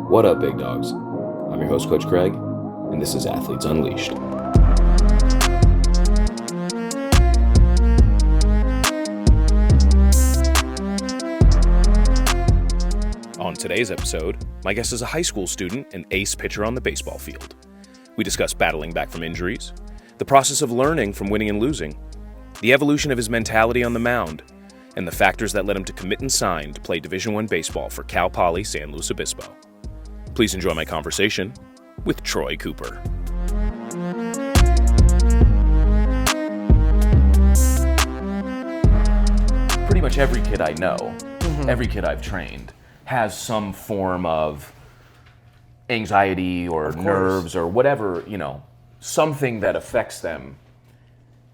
What up, big dogs? I'm your host, Coach Craig, and this is Athletes Unleashed. On today's episode, my guest is a high school student and ace pitcher on the baseball field. We discuss battling back from injuries, the process of learning from winning and losing, the evolution of his mentality on the mound, and the factors that led him to commit and sign to play Division I baseball for Cal Poly San Luis Obispo. Please enjoy my conversation with Troy Cooper. Pretty much every kid I know, every kid I've trained, has some form of anxiety or nerves or whatever, something that affects them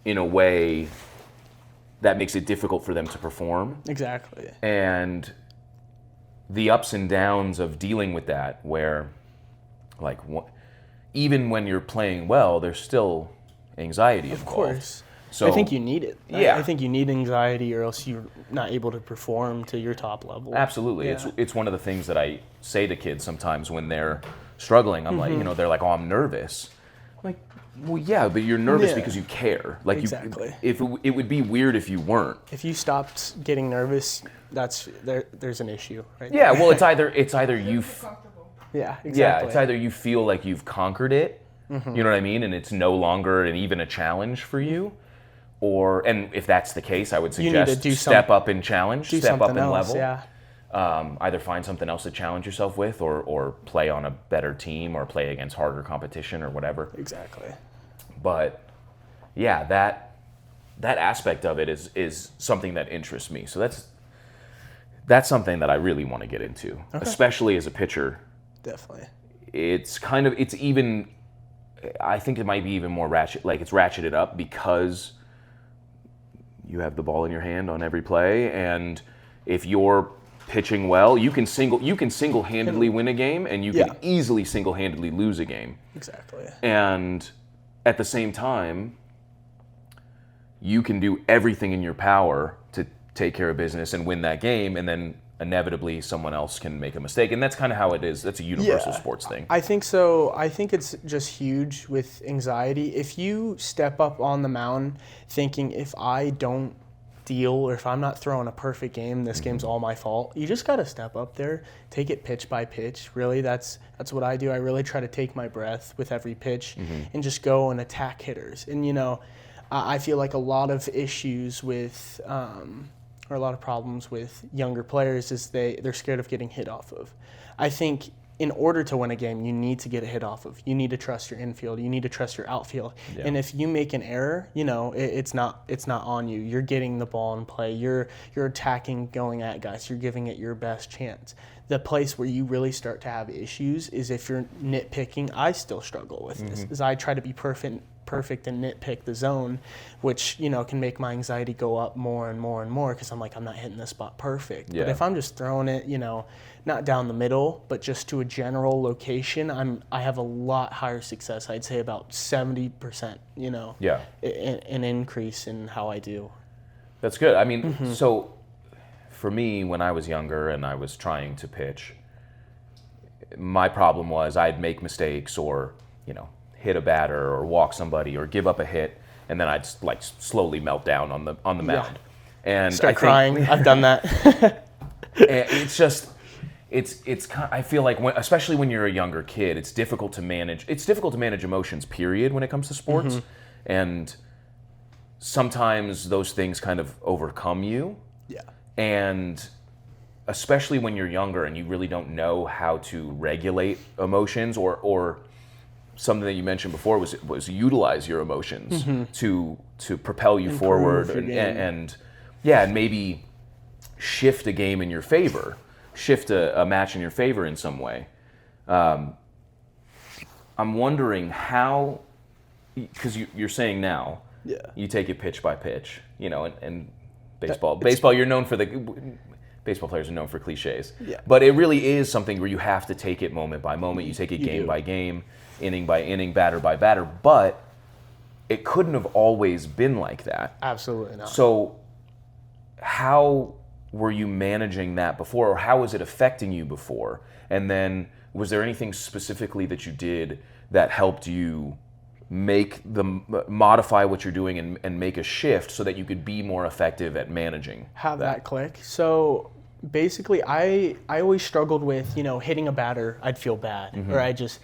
in a way that makes it difficult for them to perform. Exactly. And the ups and downs of dealing with that, where even when you're playing well, there's still anxiety involved. Of course. So, I think you need it. Yeah. I think you need anxiety or else you're not able to perform to your top level. Absolutely. Yeah. It's one of the things that I say to kids sometimes when they're struggling. I'm like, they're like, oh, I'm nervous. I'm like, well, yeah, but you're nervous because you care. Like, exactly. It would be weird if you weren't. If you stopped getting nervous, there's an issue, right? Yeah, well, it's either you. Yeah, exactly. Yeah, it's either you feel like you've conquered it, you know what I mean, and it's no longer even a challenge for you, and if that's the case, I would suggest step up in challenge, step up in level. Yeah. Either find something else to challenge yourself with, or play on a better team, or play against harder competition, or whatever. Exactly. But yeah, that aspect of it is something that interests me. So that's something that I really want to get into, especially as a pitcher. Definitely. I think it might be even more ratchet, like it's ratcheted up because you have the ball in your hand on every play, and if you're pitching well, you can single-handedly win a game, and you can easily single-handedly lose a game. Exactly. And at the same time, you can do everything in your power to take care of business and win that game, and then inevitably someone else can make a mistake. And that's kind of how it is. That's a universal sports thing. I think so. I think it's just huge with anxiety. If you step up on the mound thinking, if I don't deal or if I'm not throwing a perfect game, this game's all my fault. You just got to step up there, take it pitch by pitch. Really, that's what I do. I really try to take my breath with every pitch and just go and attack hitters. And, I feel like a lot of issues with or a lot of problems with younger players is they're scared of getting hit off of. I think in order to win a game, you need to get a hit off of. You need to trust your infield. You need to trust your outfield. Yeah. And if you make an error, it's not on you. You're getting the ball in play. You're attacking, going at guys. You're giving it your best chance. The place where you really start to have issues is if you're nitpicking. I still struggle with this, is I try to be perfect and nitpick the zone, which can make my anxiety go up more and more and more because I'm like, I'm not hitting this spot perfect. Yeah. But if I'm just throwing it, not down the middle, but just to a general location, I have a lot higher success. I'd say about 70%. An increase in how I do. That's good. I mean, so for me, when I was younger and I was trying to pitch, my problem was I'd make mistakes or hit a batter or walk somebody or give up a hit, and then I'd slowly melt down on the mound and start crying. I've done that. It's just I feel like especially when you're a younger kid, it's difficult to manage emotions, period, when it comes to sports. And sometimes those things kind of overcome you. Yeah. And especially when you're younger and you really don't know how to regulate emotions or something that you mentioned before was utilize your emotions to propel you forward and maybe shift a game in your favor, shift a match in your favor in some way. I'm wondering how, because you're saying now, you take it pitch by pitch, and baseball you're known for baseball players are known for cliches, but it really is something where you have to take it moment by moment. You take it game by game, inning by inning, batter by batter, but it couldn't have always been like that. Absolutely not. So how were you managing that before, or how was it affecting you before? And then was there anything specifically that you did that helped you modify what you're doing and make a shift so that you could be more effective at managing that click? So basically, I always struggled with, hitting a batter, I'd feel bad, or I just,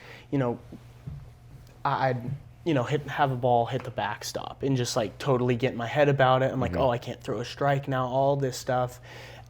I'd have a ball hit the backstop and just like totally get in my head about it. I'm like, oh, I can't throw a strike now, all this stuff.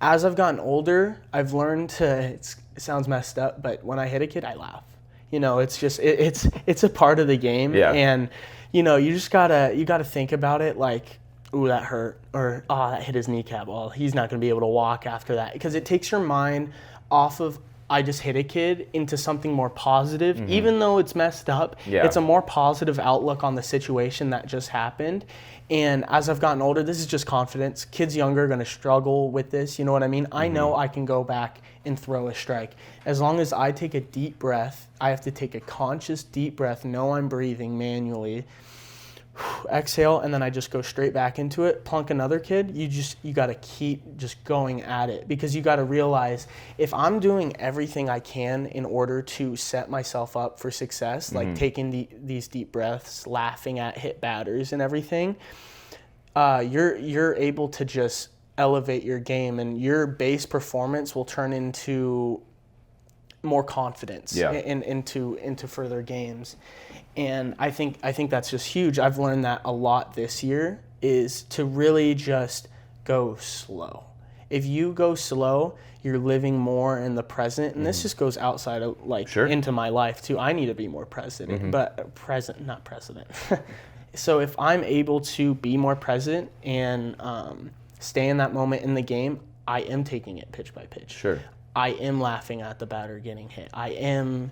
As I've gotten older, I've learned to, it sounds messed up, but when I hit a kid, I laugh. It's just, it's a part of the game. Yeah. And, you just gotta think about it like, ooh, that hurt, or, oh, that hit his kneecap. Well, he's not going to be able to walk after that. Because it takes your mind off of, I just hit a kid, into something more positive. Even though it's messed up, it's a more positive outlook on the situation that just happened. And as I've gotten older, this is just confidence. Kids younger are going to struggle with this, you know what I mean? I know I can go back and throw a strike. As long as I take a deep breath, I have to take a conscious deep breath, know I'm breathing manually, exhale, and then I just go straight back into it. Plunk another kid, you got to keep just going at it, because you got to realize if I'm doing everything I can in order to set myself up for success, like taking these deep breaths, laughing at hit batters and everything, you're able to just elevate your game, and your base performance will turn into more confidence into further games. And I think that's just huge. I've learned that a lot this year, is to really just go slow. If you go slow, you're living more in the present. And this just goes outside of into my life too. I need to be more present, not president. So if I'm able to be more present and stay in that moment in the game, I am taking it pitch by pitch. Sure. I am laughing at the batter getting hit. I am,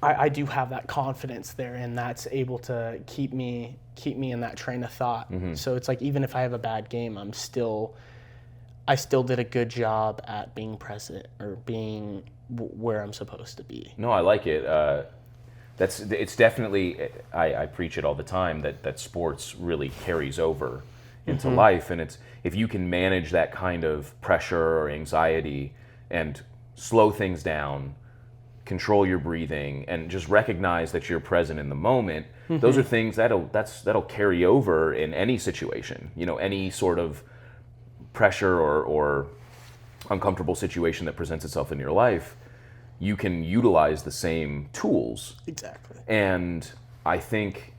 I do have that confidence there, and that's able to keep me in that train of thought. So it's like, even if I have a bad game, I still did a good job at being present, or being where I'm supposed to be. No, I like it. It's definitely, I preach it all the time, that sports really carries over into life, and it's, if you can manage that kind of pressure or anxiety and slow things down, control your breathing, and just recognize that you're present in the moment, those are things that'll carry over in any situation. Any sort of pressure or uncomfortable situation that presents itself in your life, you can utilize the same tools. Exactly. And I think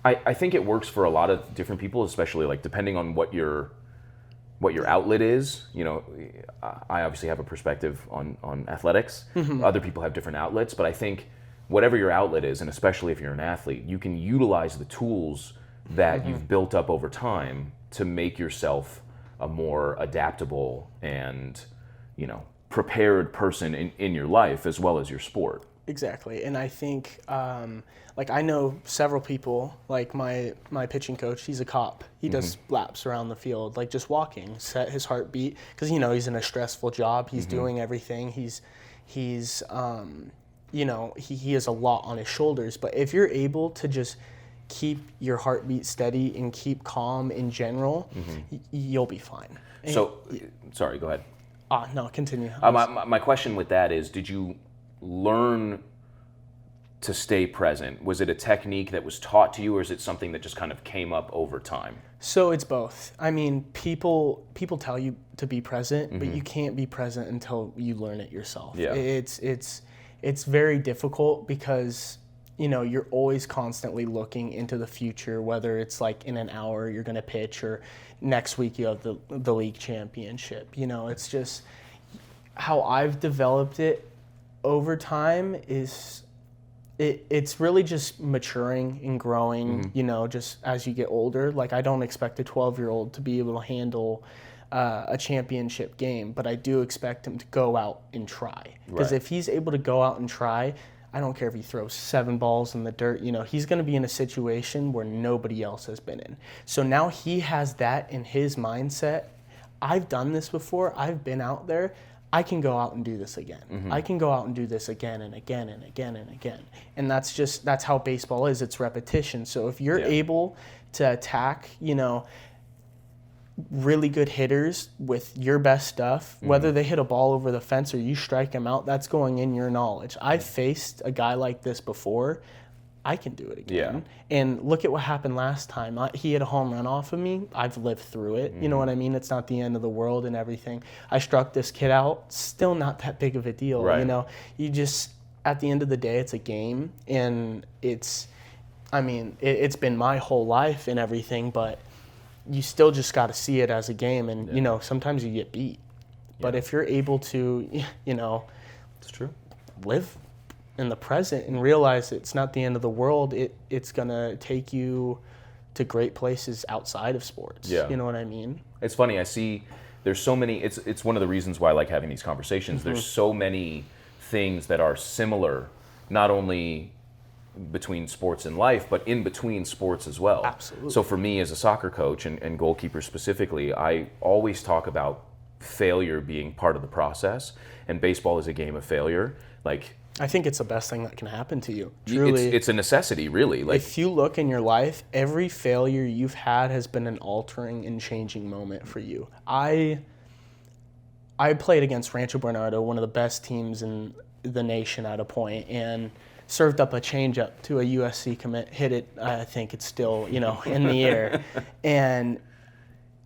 it works for a lot of different people, especially like depending on what your outlet is. I obviously have a perspective on athletics. Other people have different outlets, but I think whatever your outlet is, and especially if you're an athlete, you can utilize the tools that you've built up over time to make yourself a more adaptable and, prepared person in your life as well as your sport. Exactly. And I think, I know several people, like my pitching coach, he's a cop. He does laps around the field, like just walking, set his heartbeat, because, he's in a stressful job. He's doing everything. He has a lot on his shoulders. But if you're able to just keep your heartbeat steady and keep calm in general, you'll be fine. Sorry, go ahead. No, continue. My question with that is, did you learn to stay present? Was it a technique that was taught to you, or is it something that just kind of came up over time? So it's both. I mean, people tell you to be present, but you can't be present until you learn it yourself. Yeah. It's very difficult, because you're always constantly looking into the future, whether it's like in an hour you're going to pitch, or next week you have the league championship. It's just how I've developed it over time is it's really just maturing and growing, just as you get older. Like, I don't expect a 12-year-old to be able to handle a championship game, but I do expect him to go out and try. Because if he's able to go out and try, I don't care if he throws 7 balls in the dirt, he's going to be in a situation where nobody else has been in. So now he has that in his mindset. I've done this before. I've been out there. I can go out and do this again. I can go out and do this again and again and again and again. And that's how baseball is. It's repetition. So if you're able to attack, really good hitters with your best stuff, whether they hit a ball over the fence or you strike them out, that's going in your knowledge. I've faced a guy like this before. I can do it again. Yeah. And look at what happened last time. He hit a home run off of me. I've lived through it. You know what I mean? It's not the end of the world and everything. I struck this kid out. Still not that big of a deal. Right. You know, you just, at the end of the day, it's a game. And it's been my whole life and everything, but you still just got to see it as a game. And, you know, sometimes you get beat. But if you're able to, you know, It's true. live in the present and realize it's not the end of the world, it's going to take you to great places outside of sports. Yeah. You know what I mean? It's funny. I see there's so many. It's one of the reasons why I like having these conversations. There's so many things that are similar, not only between sports and life, but in between sports as well. Absolutely. So for me as a soccer coach and goalkeeper specifically, I always talk about failure being part of the process, and baseball is a game of failure. Like, I think it's the best thing that can happen to you. Truly. it's a necessity, really. Like, If you look in your life, every failure you've had has been an altering and changing moment for you. I played against Rancho Bernardo, one of the best teams in the nation at a point, and served up a changeup to a USC commit, hit it, I think it's still, you know, in the air. And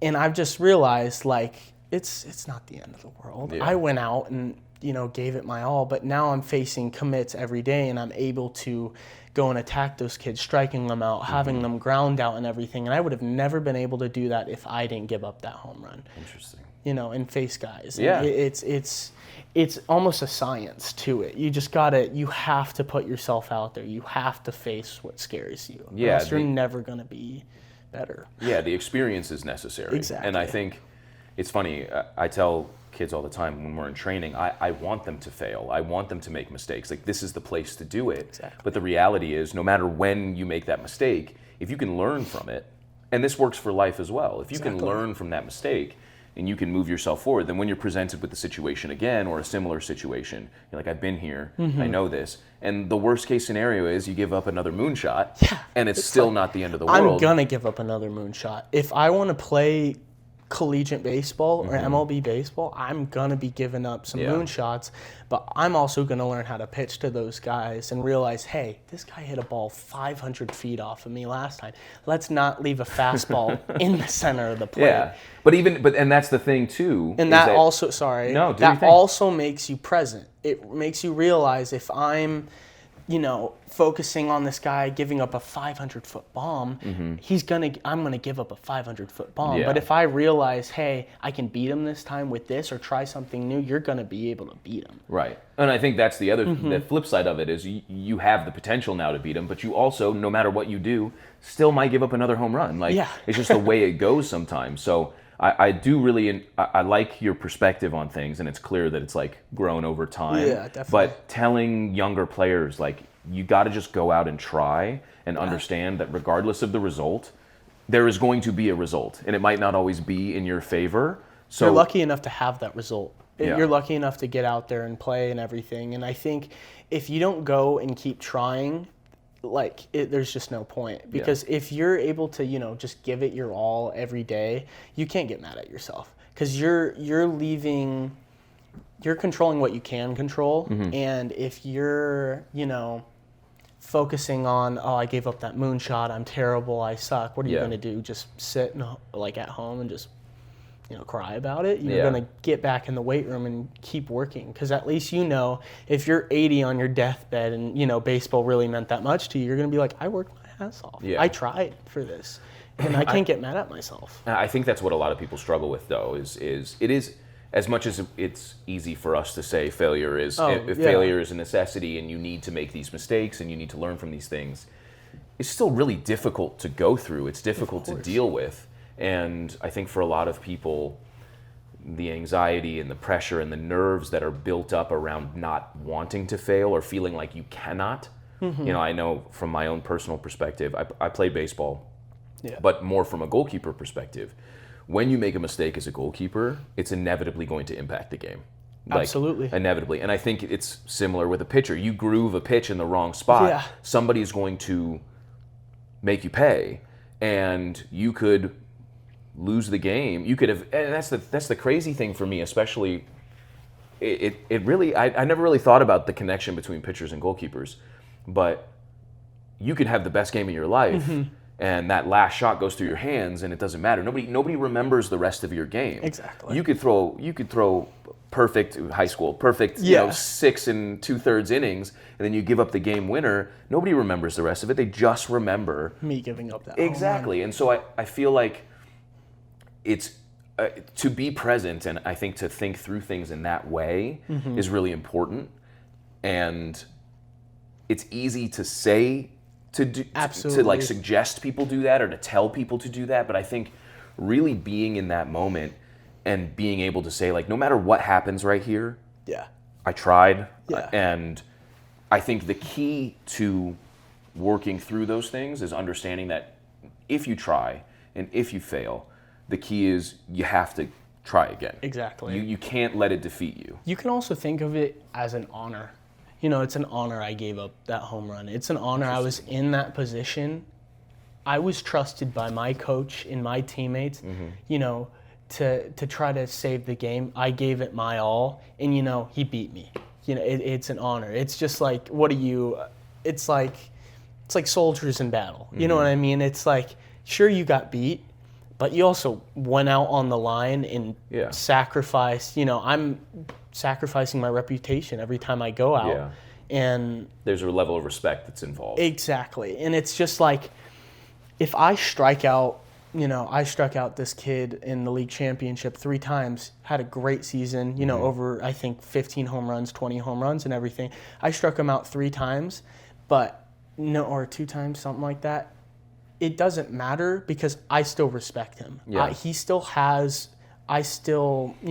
I've just realized, like, it's not the end of the world. Yeah. I went out and, you know, gave it my all, but now I'm facing commits every day, and I'm able to go and attack those kids, striking them out, having them ground out and everything. And I would have never been able to do that if I didn't give up that home run. interesting. You know, and face guys. Yeah. And it's almost a science to it. You have to put yourself out there. You have to face what scares you. Yeah, Else you're never going to be better. Yeah, the experience is necessary. Exactly. And I think it's funny. I tell kids all the time when we're in training, I want them to fail. I want them to make mistakes. Like, this is the place to do it. Exactly. But the reality is, no matter when you make that mistake, if you can learn from it, and this works for life as well, if you can learn from that mistake and you can move yourself forward, then when you're presented with the situation again or a similar situation, you're like, I've been here, I know this. And the worst case scenario is you give up another moonshot, and it's still not the end of the world. I'm going to give up another moonshot. If I want to play collegiate baseball or MLB baseball, I'm going to be giving up some moonshots, but I'm also going to learn how to pitch to those guys and realize, hey, this guy hit a ball 500 feet off of me last time. Let's not leave a fastball in the center of the plate. Yeah, but that's the thing too. And that also, sorry, No, do that your thing. also makes you present. It makes you realize if I'm, you know, focusing on this guy giving up a 500-foot bomb, I'm gonna give up a 500-foot bomb. Yeah. But if I realize, hey, I can beat him this time with this or try something new, you're gonna be able to beat him. Right. And I think that's the other, the flip side of it is you have the potential now to beat him, but you also, no matter what you do, still might give up another home run. Like, it's just the way it goes sometimes. So I do really, I like your perspective on things, and it's clear that it's like grown over time. Yeah, definitely. But telling younger players, like, you got to just go out and try and understand that regardless of the result, there is going to be a result, and it might not always be in your favor. So You're lucky enough to have that result. Yeah. You're lucky enough to get out there and play and everything. And I think if you don't go and keep trying, there's just no point. Because if you're able to, you know, just give it your all every day, you can't get mad at yourself. Because you're controlling what you can control. And if you're, you know, focusing on, oh, I gave up that moonshot, I'm terrible, I suck, what are you going to do? Just sit at home and just, you know, cry about it? You're going to get back in the weight room and keep working, because at least you know if you're 80 on your deathbed and, you know, baseball really meant that much to you, you're going to be like, I worked my ass off. I tried for this, and I can't get mad at myself. I think that's what a lot of people struggle with, though, is it is, as much as it's easy for us to say failure is failure is a necessity and you need to make these mistakes and you need to learn from these things, it's still really difficult to go through. It's difficult to deal with. And I think for a lot of people, the anxiety and the pressure and the nerves that are built up around not wanting to fail or feeling like you cannot. You know, I know from my own personal perspective, I played baseball, but more from a goalkeeper perspective. When you make a mistake as a goalkeeper, it's inevitably going to impact the game. Absolutely. Inevitably. And I think it's similar with a pitcher. You groove a pitch in the wrong spot, somebody's going to make you pay. And you could lose the game. You could have, and that's the crazy thing for me, especially. It really, I never really thought about the connection between pitchers and goalkeepers, but you could have the best game of your life, and that last shot goes through your hands, and it doesn't matter. Nobody remembers the rest of your game. Exactly. You could throw perfect high school, perfect 6 2/3 innings, and then you give up the game winner. Nobody remembers the rest of it. They just remember me giving up that exactly. And so I feel like it's to be present, and I think to think through things in that way is really important. And it's easy to say to like suggest people do that or to tell people to do that, but I think really being in that moment and being able to say, like, no matter what happens right here, I tried. And I think the key to working through those things is understanding that if you try and if you fail, the key is you have to try again. Exactly. You can't let it defeat you. You can also think of it as an honor. You know, it's an honor I gave up that home run. It's an honor I was in that position. I was trusted by my coach and my teammates, you know, to try to save the game. I gave it my all, and, you know, he beat me. You know, it's an honor. It's just like, it's like soldiers in battle. You know what I mean? It's like, sure, you got beat, but you also went out on the line and sacrificed. You know, I'm sacrificing my reputation every time I go out. And there's a level of respect that's involved. Exactly. And it's just like, if I strike out, you know, I struck out this kid in the league championship 3 times, had a great season, you know, over, I think, 15 home runs, 20 home runs and everything. I struck him out 3 times, or 2 times, something like that. It doesn't matter because I still respect him. You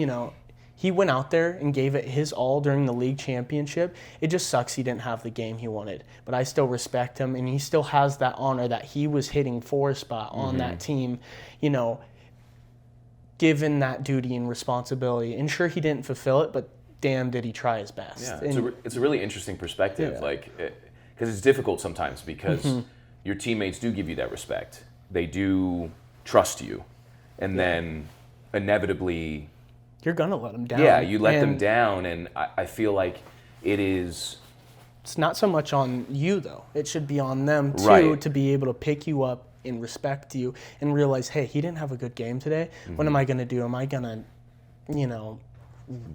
know, he went out there and gave it his all during the league championship. It just sucks he didn't have the game he wanted. But I still respect him, and he still has that honor that he was hitting 4 spot on that team, you know, given that duty and responsibility. And sure, he didn't fulfill it, but damn, did he try his best. Yeah, it's a really interesting perspective, because it's difficult sometimes because your teammates do give you that respect. They do trust you. And then inevitably, you're going to let them down. Yeah, you let them down, and I feel like it's not so much on you, though. It should be on them, too, to be able to pick you up and respect you and realize, hey, he didn't have a good game today. What am I going to do? Am I going to, you know,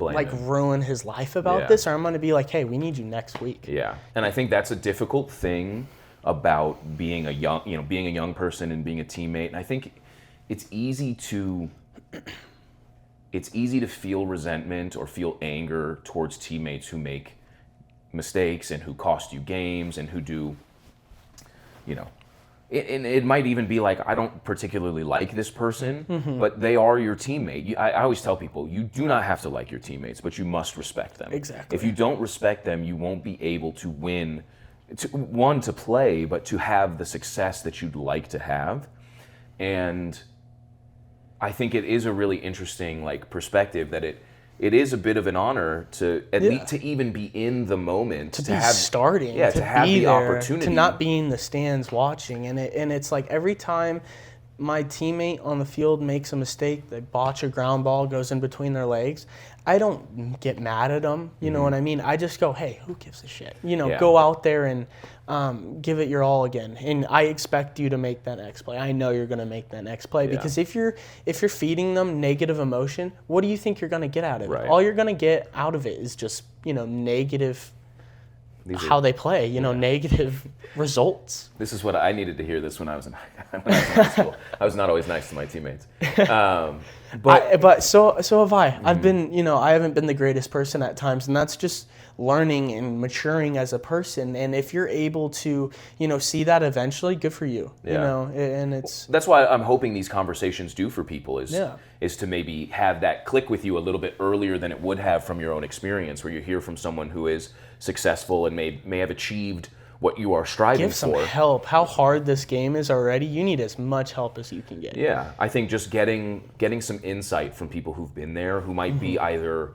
ruin his life about this? Or I'm going to be like, hey, we need you next week. Yeah, and I think that's a difficult thing about being a young person and being a teammate. And I think it's easy to feel resentment or feel anger towards teammates who make mistakes and who cost you games and who do, you know, it might even be like, I don't particularly like this person, but they are your teammate. I always tell people, you do not have to like your teammates, but you must respect them. Exactly. If you don't respect them, you won't be able to win, to play, but to have the success that you'd like to have. And I think it is a really interesting perspective that it is a bit of an honor to at least to even be in the moment, to have starting, to have be the there, opportunity, to not be in the stands watching, and it's like every time my teammate on the field makes a mistake, they botch a ground ball, goes in between their legs, I don't get mad at them. You know what I mean? I just go, hey, who gives a shit? You know, go out there and give it your all again. And I expect you to make that next play. I know you're going to make that next play because if you're feeding them negative emotion, what do you think you're going to get out of it? All you're going to get out of it is just, you know, negative. How they play, you know, negative results. This is what I needed to hear this when I was in high school. I was not always nice to my teammates. But so have I. I've been, you know, I haven't been the greatest person at times, and that's just learning and maturing as a person. And if you're able to, you know, see that eventually, good for you. You know, and that's why I'm hoping these conversations do for people is to maybe have that click with you a little bit earlier than it would have from your own experience, where you hear from someone who is successful and may have achieved what you are striving for. Give some help. How hard this game is already, you need as much help as you can get. Yeah, I think just getting some insight from people who've been there, who might be either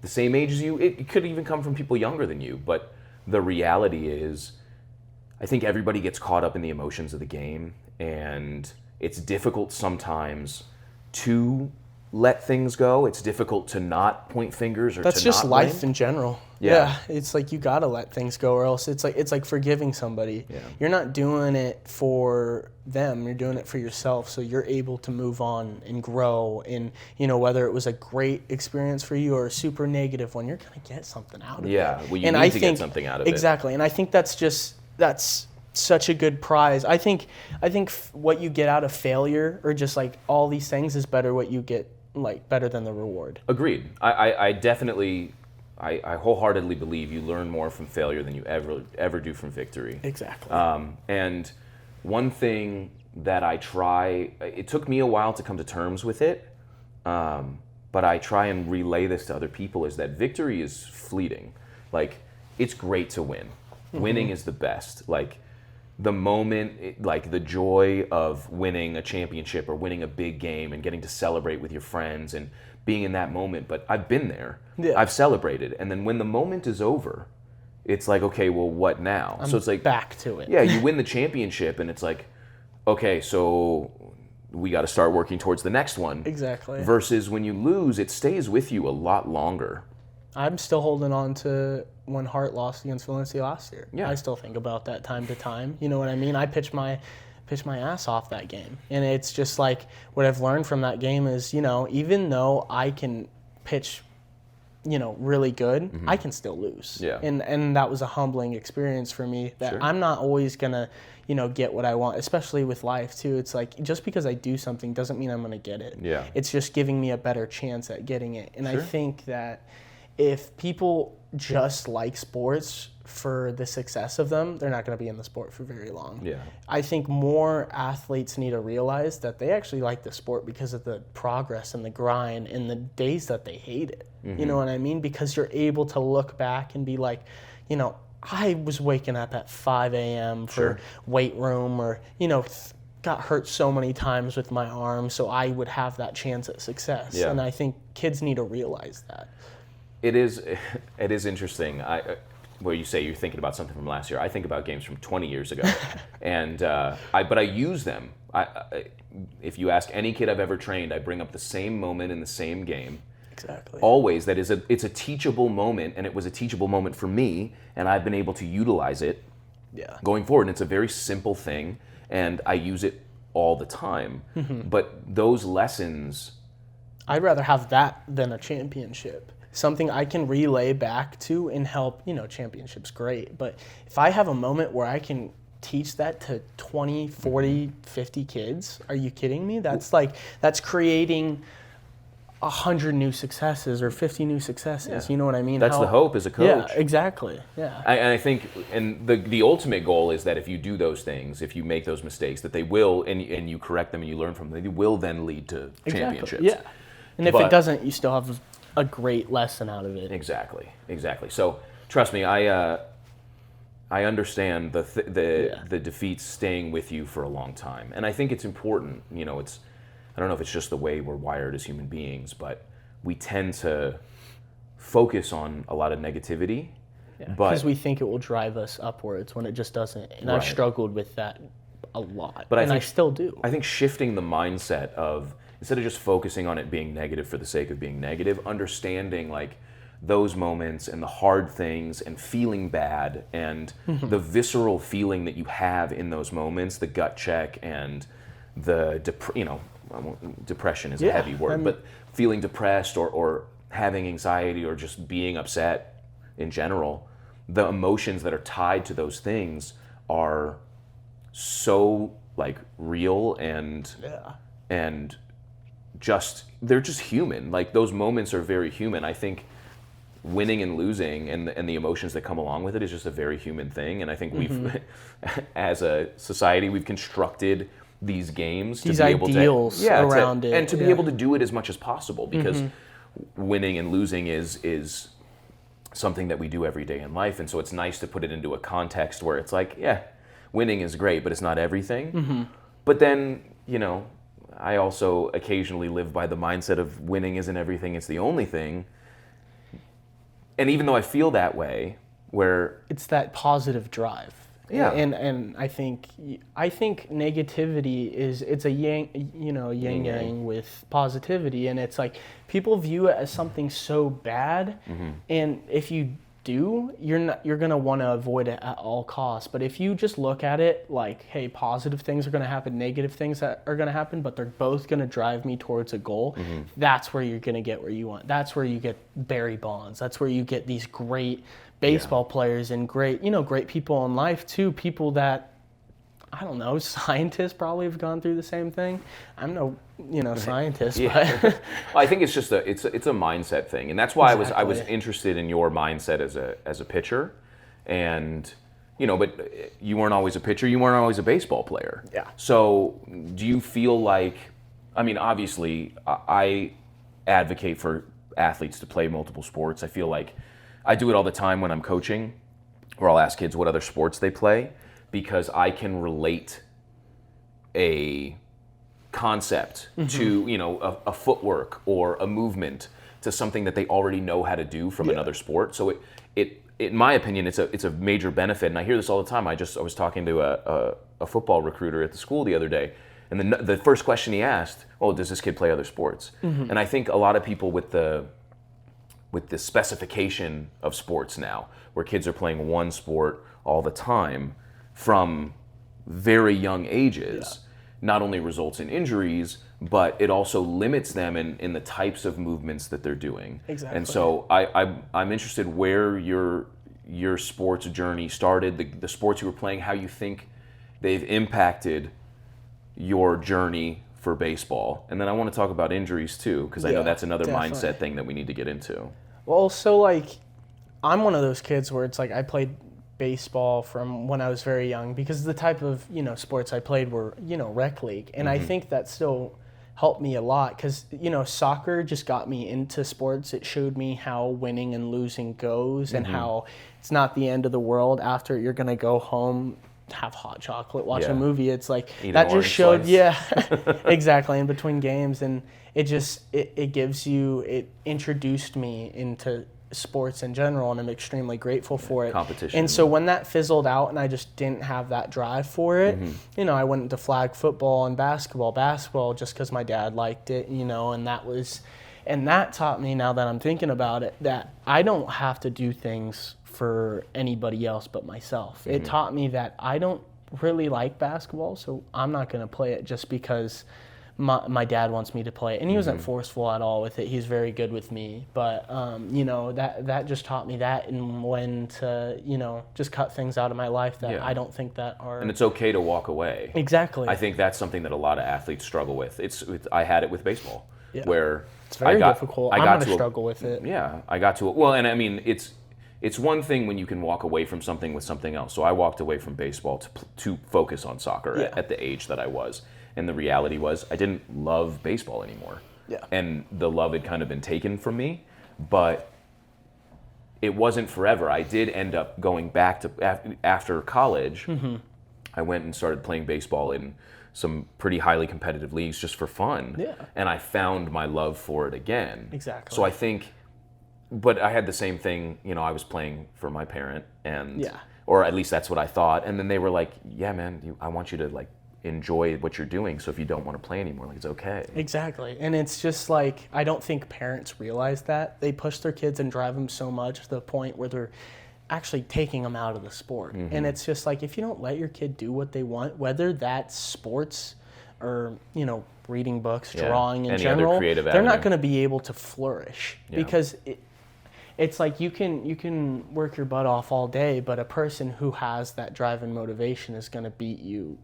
the same age as you, it could even come from people younger than you, but the reality is, I think everybody gets caught up in the emotions of the game, and it's difficult sometimes to let things go. It's difficult to not point fingers or That's to just not life blame. in general. Yeah. It's like you gotta let things go, or else it's like forgiving somebody. Yeah. You're not doing it for them. You're doing it for yourself. So you're able to move on and grow. And whether it was a great experience for you or a super negative one, you're gonna get something out of it. Yeah, well, you and need to get something out of it. Exactly, and I think that's such a good prize. I think what you get out of failure or just like all these things is better what you get, like better than the reward. Agreed. I definitely, I wholeheartedly believe you learn more from failure than you ever do from victory. Exactly. And one thing that I try, it took me a while to come to terms with it, but I try and relay this to other people, is that victory is fleeting. Like, it's great to win. Winning is the best. Like, the moment, like the joy of winning a championship or winning a big game and getting to celebrate with your friends and being in that moment. But I've been there. Yeah. I've celebrated. And then when the moment is over, it's like, okay, well, what now? So it's like back to it. Yeah, you win the championship and it's like, okay, so we got to start working towards the next one. Exactly. Versus when you lose, it stays with you a lot longer. I'm still holding on to when Hart lost against Valencia last year. Yeah. I still think about that time to time. You know what I mean? I pitched my ass off that game. And it's just like what I've learned from that game is, even though I can pitch, really good, I can still lose. Yeah. And that was a humbling experience for me that Sure. I'm not always going to, get what I want, especially with life too. It's like just because I do something doesn't mean I'm going to get it. Yeah. It's just giving me a better chance at getting it. And Sure. I think that if people just like sports for the success of them, they're not going to be in the sport for very long. Yeah. I think more athletes need to realize that they actually like the sport because of the progress and the grind and the days that they hate it. You know what I mean? Because you're able to look back and be like, I was waking up at 5 a.m. for Sure. weight room or, got hurt so many times with my arm, so I would have that chance at success. Yeah. And I think kids need to realize that. It is interesting. Where you say you're thinking about something from last year, I think about games from 20 years ago, and but I use them. If you ask any kid I've ever trained, I bring up the same moment in the same game. Exactly. Always, it's a teachable moment, and it was a teachable moment for me, and I've been able to utilize it going forward. And it's a very simple thing, and I use it all the time. But those lessons, I'd rather have that than a championship. Something I can relay back to and help, championship's great. But if I have a moment where I can teach that to 20, 40, 50 kids, are you kidding me? That's creating 100 new successes or 50 new successes. Yeah. You know what I mean? that's the hope as a coach. Yeah, exactly. Yeah. And I think, and the ultimate goal is that if you do those things, if you make those mistakes, that they will, and you correct them and you learn from them, they will then lead to championships. Yeah. And if But- it doesn't, you still have a great lesson out of it. Exactly. So trust me, I understand the defeats staying with you for a long time, and I think it's important. I don't know if it's just the way we're wired as human beings, but we tend to focus on a lot of negativity. Because we think it will drive us upwards when it just doesn't. And I've Right. struggled with that a lot. But I and I think- still do. I think shifting the mindset of, instead of just focusing on it being negative for the sake of being negative, understanding like those moments and the hard things and feeling bad and the visceral feeling that you have in those moments, the gut check and the depression is a heavy word, but feeling depressed or having anxiety or just being upset in general, the emotions that are tied to those things are so like real and they're just human. Like those moments are very human. I think winning and losing and the emotions that come along with it is just a very human thing. And I think we've, as a society, we've constructed these games These to be able ideals to around it, and to be able to do it as much as possible, because winning and losing is something that we do every day in life. And so it's nice to put it into a context where it's like, winning is great, but it's not everything. But then, I also occasionally live by the mindset of winning isn't everything, it's the only thing. And even though I feel that way, where It's that positive drive. Yeah. And I think negativity it's a yin yang with positivity, and it's like people view it as something so bad, and if you do, you're gonna want to avoid it at all costs. But if you just look at it like, hey, positive things are gonna happen, negative things that are gonna happen, but they're both gonna drive me towards a goal, that's where you're gonna get where you want. That's where you get Barry Bonds. That's where you get these great baseball players and great people in life too. People that, I don't know, scientists probably have gone through the same thing. I'm no, scientist, but Well, I think it's just it's a mindset thing, and that's why Exactly. I was interested in your mindset as a pitcher, and but you weren't always a pitcher, you weren't always a baseball player. Yeah. So do you feel like, I mean, obviously, I advocate for athletes to play multiple sports. I feel like I do it all the time when I'm coaching, where I'll ask kids what other sports they play, because I can relate a concept to a footwork or a movement to something that they already know how to do from another sport. So it in my opinion, it's a major benefit, and I hear this all the time. I was talking to a football recruiter at the school the other day, and the first question he asked, "Oh, does this kid play other sports?" And I think a lot of people with the specification of sports now, where kids are playing one sport all the time from very young ages, not only results in injuries, but it also limits them in the types of movements that they're doing. Exactly. And so I'm interested where your sports journey started, the sports you were playing, how you think they've impacted your journey for baseball. And then I want to talk about injuries too, because I know that's another mindset thing that we need to get into. Well, so like, I'm one of those kids where it's like I played baseball from when I was very young, because the type of sports I played were rec league, and I think that still helped me a lot, because soccer just got me into sports. It showed me how winning and losing goes, and how it's not the end of the world after you're gonna go home, have hot chocolate, watch a movie. It's like Eat that an just showed slice. exactly, in between games, and it introduced me into sports in general, and I'm extremely grateful for it. Competition. And so when that fizzled out and I just didn't have that drive for it, I went into flag football and basketball just because my dad liked it, and that taught me, now that I'm thinking about it, that I don't have to do things for anybody else but myself. It taught me that I don't really like basketball, so I'm not going to play it just because my dad wants me to play it. And he wasn't forceful at all with it. He's very good with me. But, that just taught me that, and when to, just cut things out of my life that I don't think that are... And it's okay to walk away. Exactly. I think that's something that a lot of athletes struggle with. I had it with baseball, where it's very difficult. I'm going to struggle with it. Yeah, I got to... Well, and I mean, it's one thing when you can walk away from something with something else. So I walked away from baseball to focus on soccer at the age that I was. And the reality was I didn't love baseball anymore. Yeah. And the love had kind of been taken from me, but it wasn't forever. I did end up going back to, after college, I went and started playing baseball in some pretty highly competitive leagues just for fun. Yeah. And I found my love for it again. Exactly. So I think, but I had the same thing, I was playing for my parent, and, or at least that's what I thought. And then they were like, yeah, man, I want you to like enjoy what you're doing. So if you don't want to play anymore, like, it's okay. Exactly. And it's just like, I don't think parents realize that. They push their kids and drive them so much to the point where they're actually taking them out of the sport. And it's just like, if you don't let your kid do what they want, whether that's sports or, reading books, drawing in Any general, other creative they're not avenue. going to be able to flourish, because it's like you can work your butt off all day, but a person who has that drive and motivation is going to beat you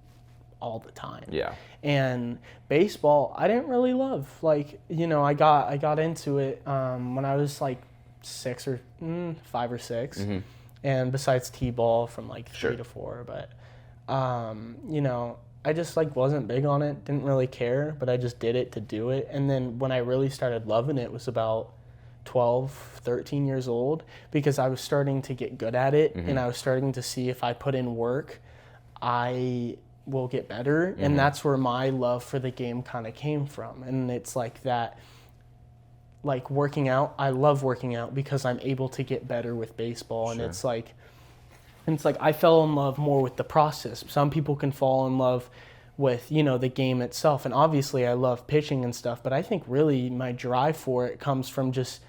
all the time. Yeah. And baseball, I didn't really love. Like, I got into it when I was like 5 or 6, and besides t-ball from like 3 to 4. But I just like wasn't big on it. Didn't really care, but I just did it to do it. And then when I really started loving it was about 12, 13 years old, because I was starting to get good at it, and I was starting to see if I put in work, I will get better. And that's where my love for the game kind of came from. And it's like that, like working out, I love working out because I'm able to get better with baseball. And it's like, And it's like I fell in love more with the process. Some people can fall in love with, the game itself. And obviously I love pitching and stuff, but I think really my drive for it comes from just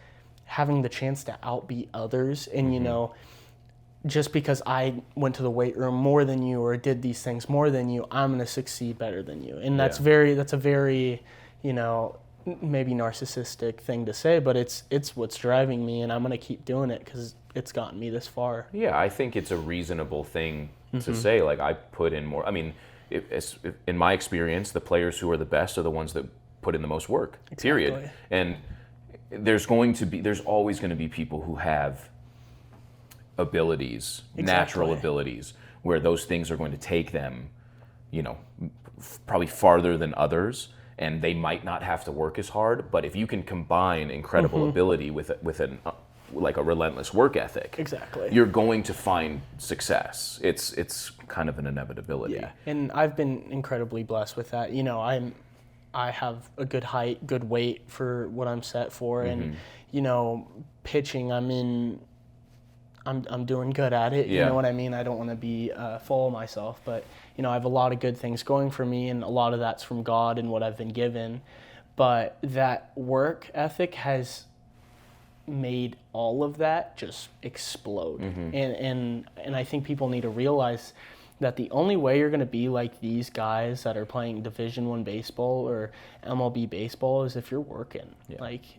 having the chance to outbeat others. And, just because I went to the weight room more than you or did these things more than you, I'm going to succeed better than you. And that's a very, maybe narcissistic thing to say, but it's what's driving me, and I'm going to keep doing it because it's gotten me this far. Yeah, I think it's a reasonable thing to say. Like, I put in more. I mean, in my experience, the players who are the best are the ones that put in the most work, period. Exactly. And there's always going to be people who have abilities, natural abilities, where those things are going to take them, probably farther than others, and they might not have to work as hard. But if you can combine incredible ability with like a relentless work ethic, exactly, you're going to find success. It's kind of an inevitability. Yeah, and I've been incredibly blessed with that. I have a good height, good weight for what I'm set for, and pitching, I'm doing good at it. You know what I mean? I don't want to be full of myself, but I have a lot of good things going for me, and a lot of that's from God and what I've been given. But that work ethic has made all of that just explode. And I think people need to realize that the only way you're going to be like these guys that are playing Division I baseball or MLB baseball is if you're working.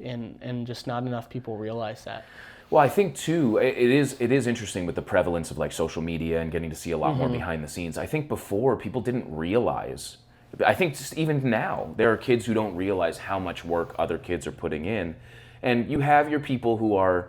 And just not enough people realize that. Well, I think too, it is interesting with the prevalence of like social media and getting to see a lot more behind the scenes. I think before people didn't realize. I think just even now there are kids who don't realize how much work other kids are putting in, and you have your people who are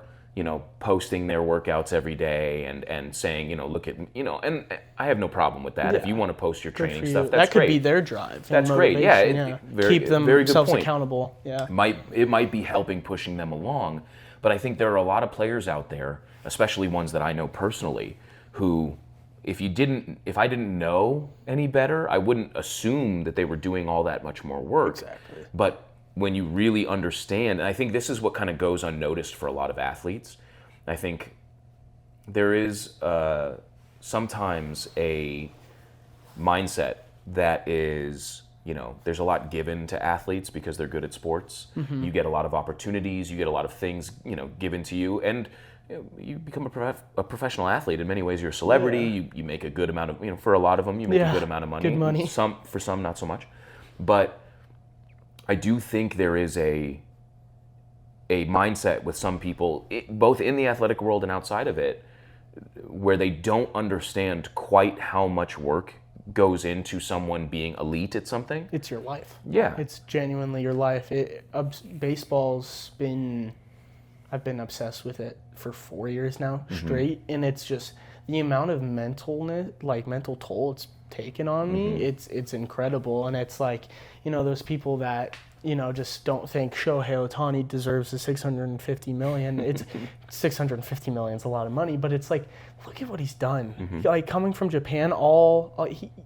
posting their workouts every day and saying look at and I have no problem with that. Yeah. If you want to post your training stuff, that's that could great. be their drive. That's great. Yeah, keep themselves accountable. Yeah, it might be helping pushing them along. But I think there are a lot of players out there, especially ones that I know personally, who, if I didn't know any better, I wouldn't assume that they were doing all that much more work. Exactly. But when you really understand, and I think this is what kind of goes unnoticed for a lot of athletes, I think there is sometimes a mindset that is, there's a lot given to athletes because they're good at sports. You get a lot of opportunities, you get a lot of things, given to you, and you become a professional athlete. In many ways, you're a celebrity. You make a good amount of, for a lot of them, you make a good amount of money. Good money. For some, not so much. But I do think there is a mindset with some people, both in the athletic world and outside of it, where they don't understand quite how much work goes into someone being elite at something. It's your life. Yeah. It's genuinely your life. I've been obsessed with it for 4 years now straight, and it's just the amount of mental toll it's taken on me. It's incredible, and it's like, those people that just don't think Shohei Ohtani deserves the $650 million. It's $650 million is a lot of money, but it's like, look at what he's done. Like, coming from Japan,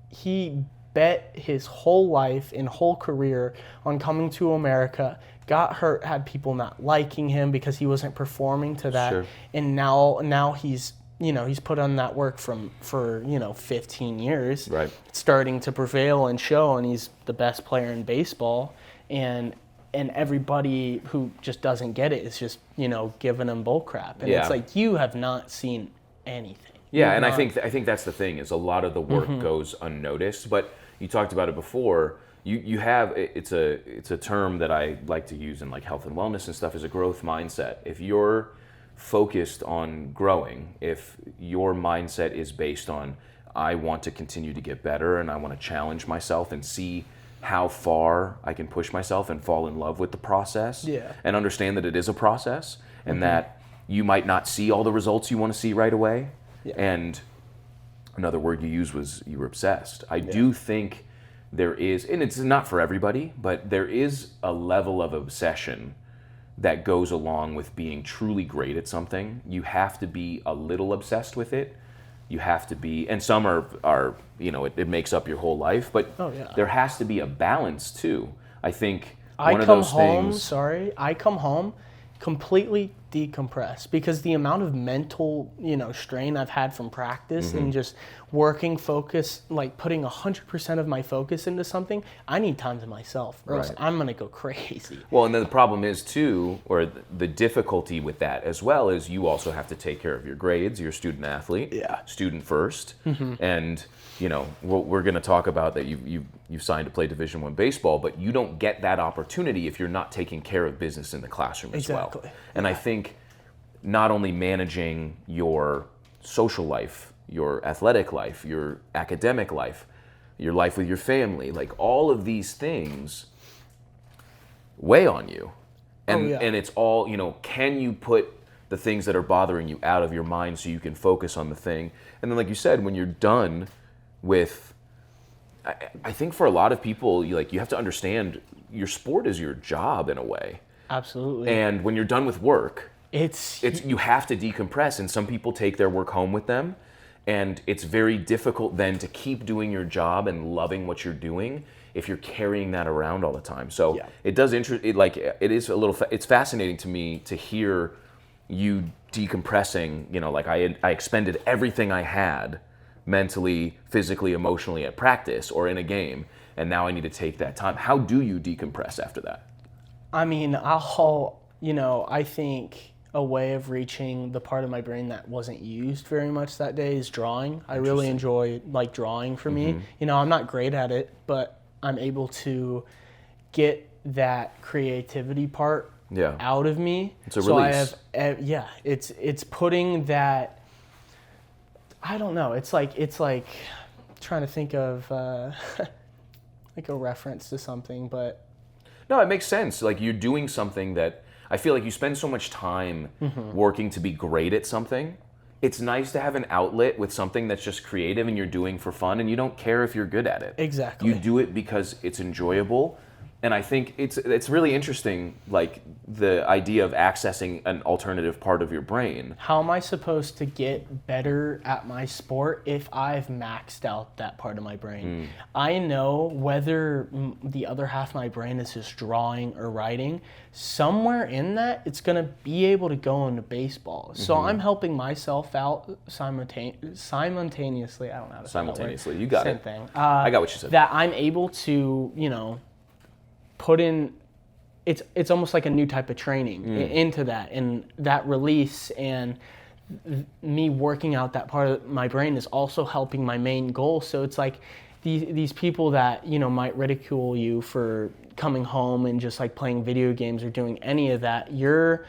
he bet his whole life and whole career on coming to America. Got hurt, had people not liking him because he wasn't performing to that, Sure. And now he's he's put on that work for 15 years, Right. starting to prevail and show, and he's the best player in baseball. And everybody who just doesn't get it is just giving him bull crap, and it's like, you have not seen anything. Yeah, and I think that's the thing, is a lot of the work goes unnoticed. But you talked about it before. You have it's a term that I like to use in like health and wellness and stuff, is a growth mindset. If you're focused on growing, if your mindset is based on, I want to continue to get better and I want to challenge myself and see how far I can push myself and fall in love with the process, and understand that it is a process, and that you might not see all the results you want to see right away. And another word you used was you were obsessed. I do think there is, and it's not for everybody, but there is a level of obsession that goes along with being truly great at something. You have to be a little obsessed with it. You have to be, and some are it makes up your whole life, but there has to be a balance too. I think I come home completely decompress, because the amount of mental, strain I've had from practice and just working focus, like putting 100% of my focus into something, I need time to myself, or else I'm going to go crazy. Well, and then the problem is too, or the difficulty with that as well, is you also have to take care of your grades. You're a student athlete, student first, and we're going to talk about that. You've signed to play Division I baseball, but you don't get that opportunity if you're not taking care of business in the classroom as well. And I think not only managing your social life, your athletic life, your academic life, your life with your family, like all of these things weigh on you. And and it's all, can you put the things that are bothering you out of your mind so you can focus on the thing? And then like you said, when you're done with, I think for a lot of people, you have to understand your sport is your job in a way. Absolutely. And when you're done with work, it's you have to decompress, and some people take their work home with them, and it's very difficult then to keep doing your job and loving what you're doing if you're carrying that around all the time. So it does it's fascinating to me to hear you decompressing. I expended everything I had mentally, physically, emotionally at practice or in a game, and now I need to take that time. How do you decompress after that? I mean, I think a way of reaching the part of my brain that wasn't used very much that day is drawing. I really enjoy drawing for me. I'm not great at it, but I'm able to get that creativity part out of me. It's a release. It's putting that, I don't know, it's like trying to think of like a reference to something, but no, it makes sense. Like you're doing something that I feel like you spend so much time working to be great at something. It's nice to have an outlet with something that's just creative and you're doing for fun, and you don't care if you're good at it. Exactly. You do it because it's enjoyable. And I think it's really interesting, like the idea of accessing an alternative part of your brain. How am I supposed to get better at my sport if I've maxed out that part of my brain? I know whether the other half of my brain is just drawing or writing, somewhere in that it's going to be able to go into baseball. So I'm helping myself out simultaneously. I don't know how to say that word. Simultaneously, you got Same it. thing. I got what you said. That I'm able to, put in, it's almost like a new type of training into that, and that release and me working out that part of my brain is also helping my main goal. So it's like these people that might ridicule you for coming home and just like playing video games or doing any of that, you're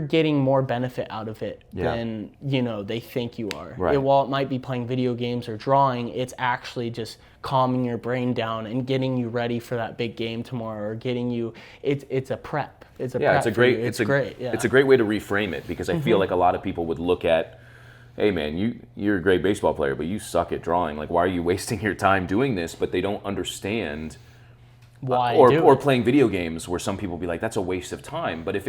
getting more benefit out of it than they think you are. Right. While it might be playing video games or drawing, it's actually just calming your brain down and getting you ready for that big game tomorrow, or getting you. It's a prep. It's a prep. It's great. It's a great way to reframe it, because I feel like a lot of people would look at, hey man, you're a great baseball player, but you suck at drawing. Like, why are you wasting your time doing this? But they don't understand why. Or playing video games, where some people be like, that's a waste of time. But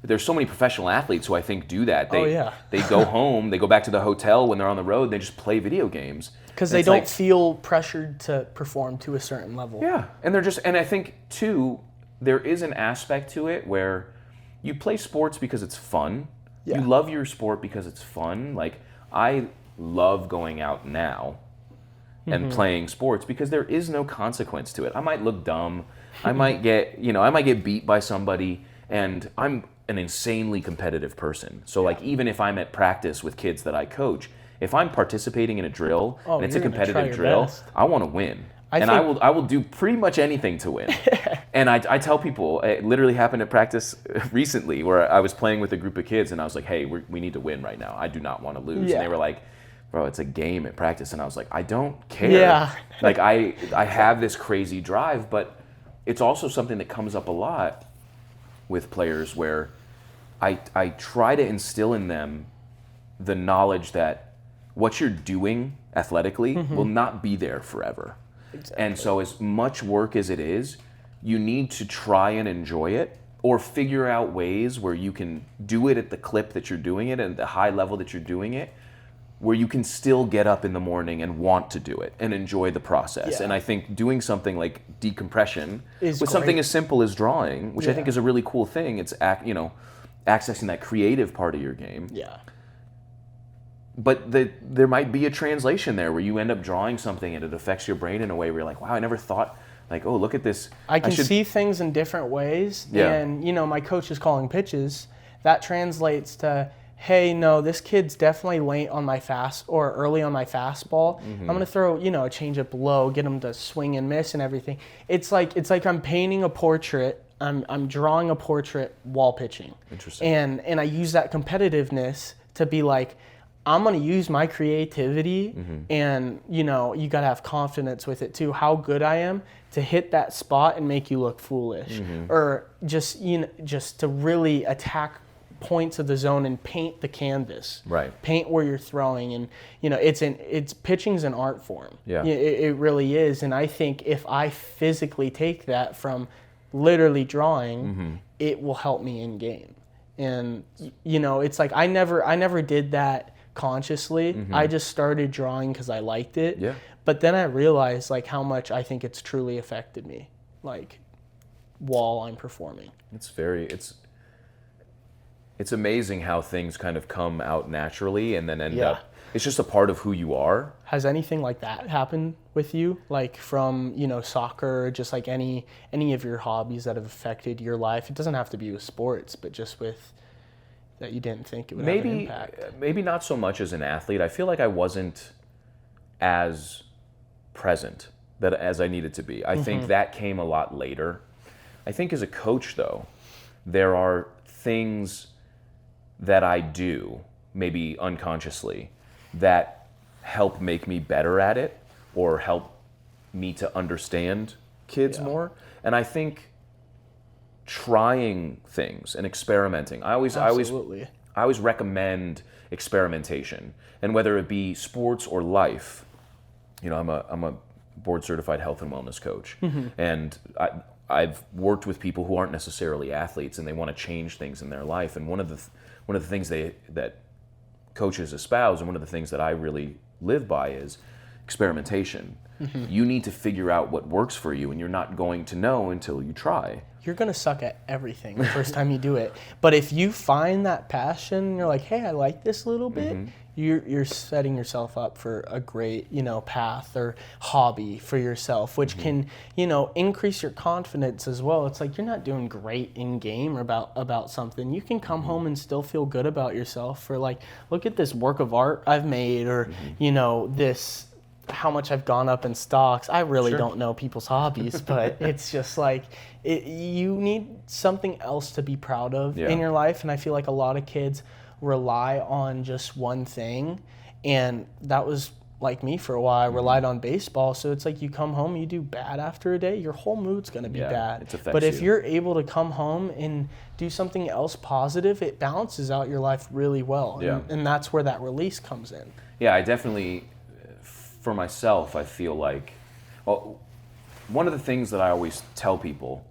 there's so many professional athletes who I think do that. They go home, they go back to the hotel when they're on the road, they just play video games. Because they don't feel pressured to perform to a certain level. Yeah, and I think too, there is an aspect to it where you play sports because it's fun. Yeah. You love your sport because it's fun. Like, I love going out now and playing sports because there is no consequence to it. I might look dumb. I might get beat by somebody, and I'm an insanely competitive person. So like, even if I'm at practice with kids that I coach, if I'm participating in a drill and it's a competitive drill, I want to win. I will do pretty much anything to win. And I tell people, it literally happened at practice recently where I was playing with a group of kids and I was like, hey, we need to win right now. I do not want to lose. And they were like, bro, it's a game at practice. And I was like, I don't care. Yeah. Like, I have this crazy drive, but it's also something that comes up a lot with players where I try to instill in them the knowledge that what you're doing athletically will not be there forever. Exactly. And so as much work as it is, you need to try and enjoy it, or figure out ways where you can do it at the clip that you're doing it and the high level that you're doing it, where you can still get up in the morning and want to do it and enjoy the process. And I think doing something like decompression with something as simple as drawing, which I think is a really cool thing. accessing that creative part of your game. Yeah. But there might be a translation there where you end up drawing something and it affects your brain in a way where you're like, wow, I never thought, like, oh, look at this. I can see things in different ways. Yeah. And, my coach is calling pitches. That translates to, hey, no, this kid's definitely late on my early on my fastball. I'm going to throw, a changeup low, get him to swing and miss and everything. It's like I'm painting a portrait. I'm drawing a portrait while pitching. Interesting. And I use that competitiveness to be like, I'm going to use my creativity and, you got to have confidence with it too, how good I am to hit that spot and make you look foolish. Or just to really attack points of the zone and paint the canvas. Right. Paint where you're throwing. And, it's pitching's an art form. Yeah. It really is. And I think if I physically take that from literally drawing, it will help me in game. And, it's like I never did that consciously. I just started drawing because I liked it. Yeah. But then I realized like how much I think it's truly affected me, like while I'm performing. It's amazing how things kind of come out naturally and then end up. It's just a part of who you are. Has anything like that happened with you, like from soccer, or just like any of your hobbies that have affected your life? It doesn't have to be with sports, but just with that you didn't think it would have an impact. Maybe not so much as an athlete. I feel like I wasn't as present as I needed to be. I think that came a lot later. I think as a coach, though, there are things that I do, maybe unconsciously, that help make me better at it or help me to understand kids more. And I think trying things and experimenting. I always recommend experimentation, and whether it be sports or life. I'm a board certified health and wellness coach, and I've worked with people who aren't necessarily athletes and they want to change things in their life. And one of the things that coaches espouse, and one of the things that I really live by, is experimentation. You need to figure out what works for you, and you're not going to know until you try. You're going to suck at everything the first time you do it. But if you find that passion, you're like, hey, I like this a little bit, you're setting yourself up for a great, path or hobby for yourself, which can, increase your confidence as well. It's like you're not doing great in game or about something. You can come home and still feel good about yourself for like, look at this work of art I've made, or, this, how much I've gone up in stocks. I really don't know people's hobbies, but it's just like you need something else to be proud of in your life. And I feel like a lot of kids rely on just one thing, and that was like me for a while. I relied on baseball. So it's like you come home, you do bad after a day, your whole mood's going to be bad. But if you're able to come home and do something else positive, it balances out your life really well. And that's where that release comes in. Yeah, I definitely, for myself, I feel like, one of the things that I always tell people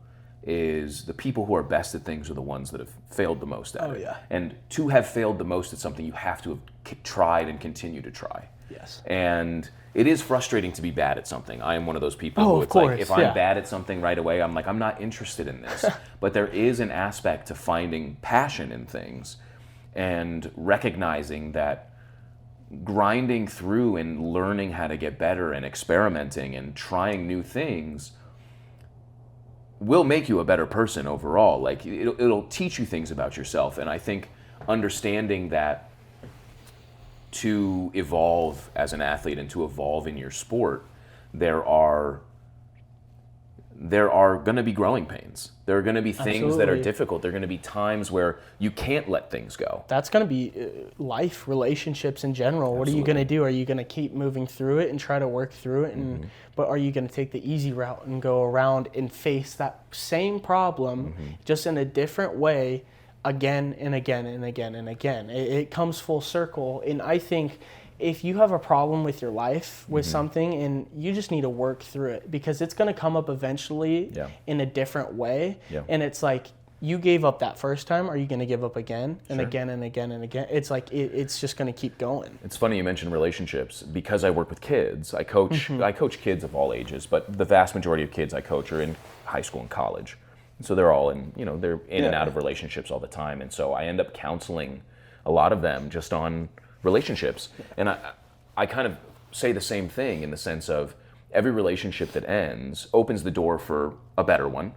is the people who are best at things are the ones that have failed the most at it. Yeah. And to have failed the most at something, you have to have tried and continue to try. Yes. And it is frustrating to be bad at something. I am one of those people who it's like, if I'm bad at something right away, I'm like, I'm not interested in this. But there is an aspect to finding passion in things and recognizing that grinding through and learning how to get better and experimenting and trying new things will make you a better person overall. Like it'll teach you things about yourself. And I think understanding that to evolve as an athlete and to evolve in your sport, there are going to be growing pains. There are going to be things that are difficult. There are going to be times where you can't let things go. That's going to be life, relationships in general. What are you going to do? Are you going to keep moving through it and try to work through it? But are you going to take the easy route and go around and face that same problem just in a different way again and again and again and again? It comes full circle. And I think if you have a problem with your life, with something, and you just need to work through it, because it's going to come up eventually in a different way. And it's like, you gave up that first time. Are you going to give up again and again and again and again? It's like, it's just going to keep going. It's funny you mentioned relationships, because I work with kids. I coach kids of all ages, but the vast majority of kids I coach are in high school and college. So they're all in, they're in and Yeah. out of relationships all the time. And so I end up counseling a lot of them just on relationships. And I kind of say the same thing in the sense of every relationship that ends opens the door for a better one.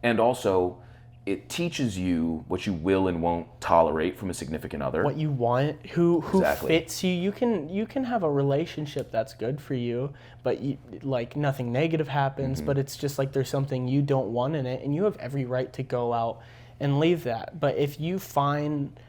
And also it teaches you what you will and won't tolerate from a significant other. What you want, who Exactly. fits you. You can have a relationship that's good for you, but like nothing negative happens, but it's just like there's something you don't want in it, and you have every right to go out and leave that. But if you find,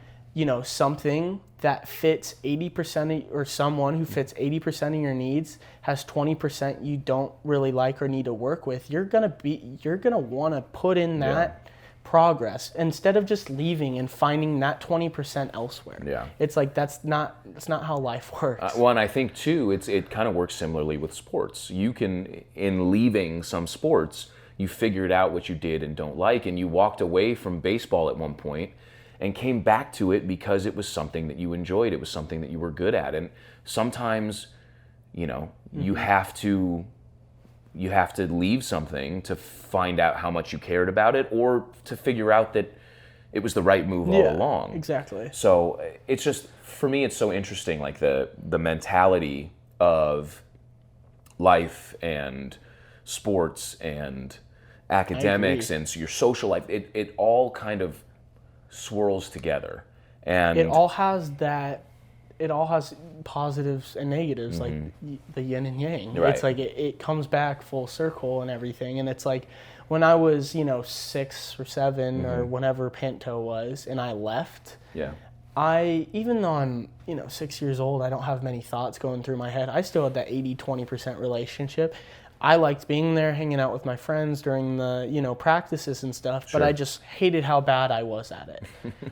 something that fits 80% or someone who fits 80% of your needs, has 20% you don't really like or need to work with, you're gonna want to put in that progress instead of just leaving and finding that 20% elsewhere. Yeah. It's like that's not how life works. Well, and I think too, it kind of works similarly with sports. You can, in leaving some sports, you figured out what you did and don't like, and you walked away from baseball at one point and came back to it because it was something that you enjoyed. It was something that you were good at. And sometimes, you have to leave something to find out how much you cared about it, or to figure out that it was the right move all along. Exactly. So it's just, for me, it's so interesting, like the mentality of life and sports and academics and your social life. It all kind of swirls together. And It all has positives and negatives, like the yin and yang. Right. It's like it comes back full circle and everything. And it's like when I was, 6 or 7 or whenever Panto was, and I left, even though I'm, 6 years old, I don't have many thoughts going through my head. I still had that 80-20% relationship. I liked being there, hanging out with my friends during the, practices and stuff, but I just hated how bad I was at it.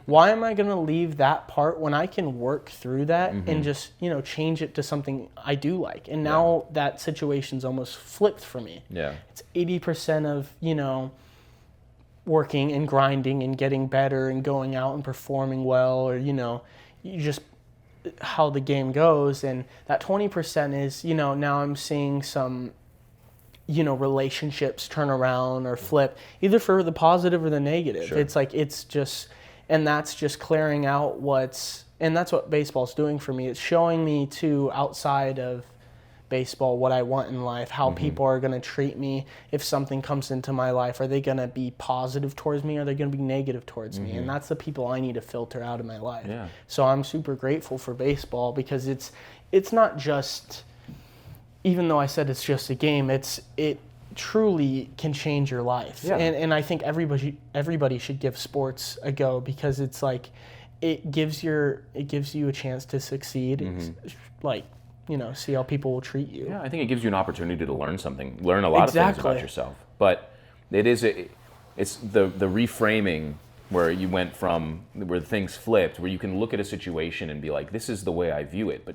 Why am I going to leave that part when I can work through that and just, change it to something I do like? And now that situation's almost flipped for me. Yeah. It's 80% of, working and grinding and getting better and going out and performing well, or, you just how the game goes. And that 20% is, now I'm seeing some relationships turn around or flip, either for the positive or the negative. Sure. It's like, and that's just clearing out and that's what baseball's doing for me. It's showing me too, outside of baseball, what I want in life, how people are going to treat me. If something comes into my life, are they going to be positive towards me? Or are they going to be negative towards me? And that's the people I need to filter out of my life. Yeah. So I'm super grateful for baseball, because it's not just, even though I said it's just a game, it truly can change your life. Yeah. And I think everybody should give sports a go, because it's like it gives you a chance to succeed. It's like, see how people will treat you. Yeah, I think it gives you an opportunity to learn a lot of things about yourself. But it's the reframing where you went from where things flipped, where you can look at a situation and be like, this is the way I view it, but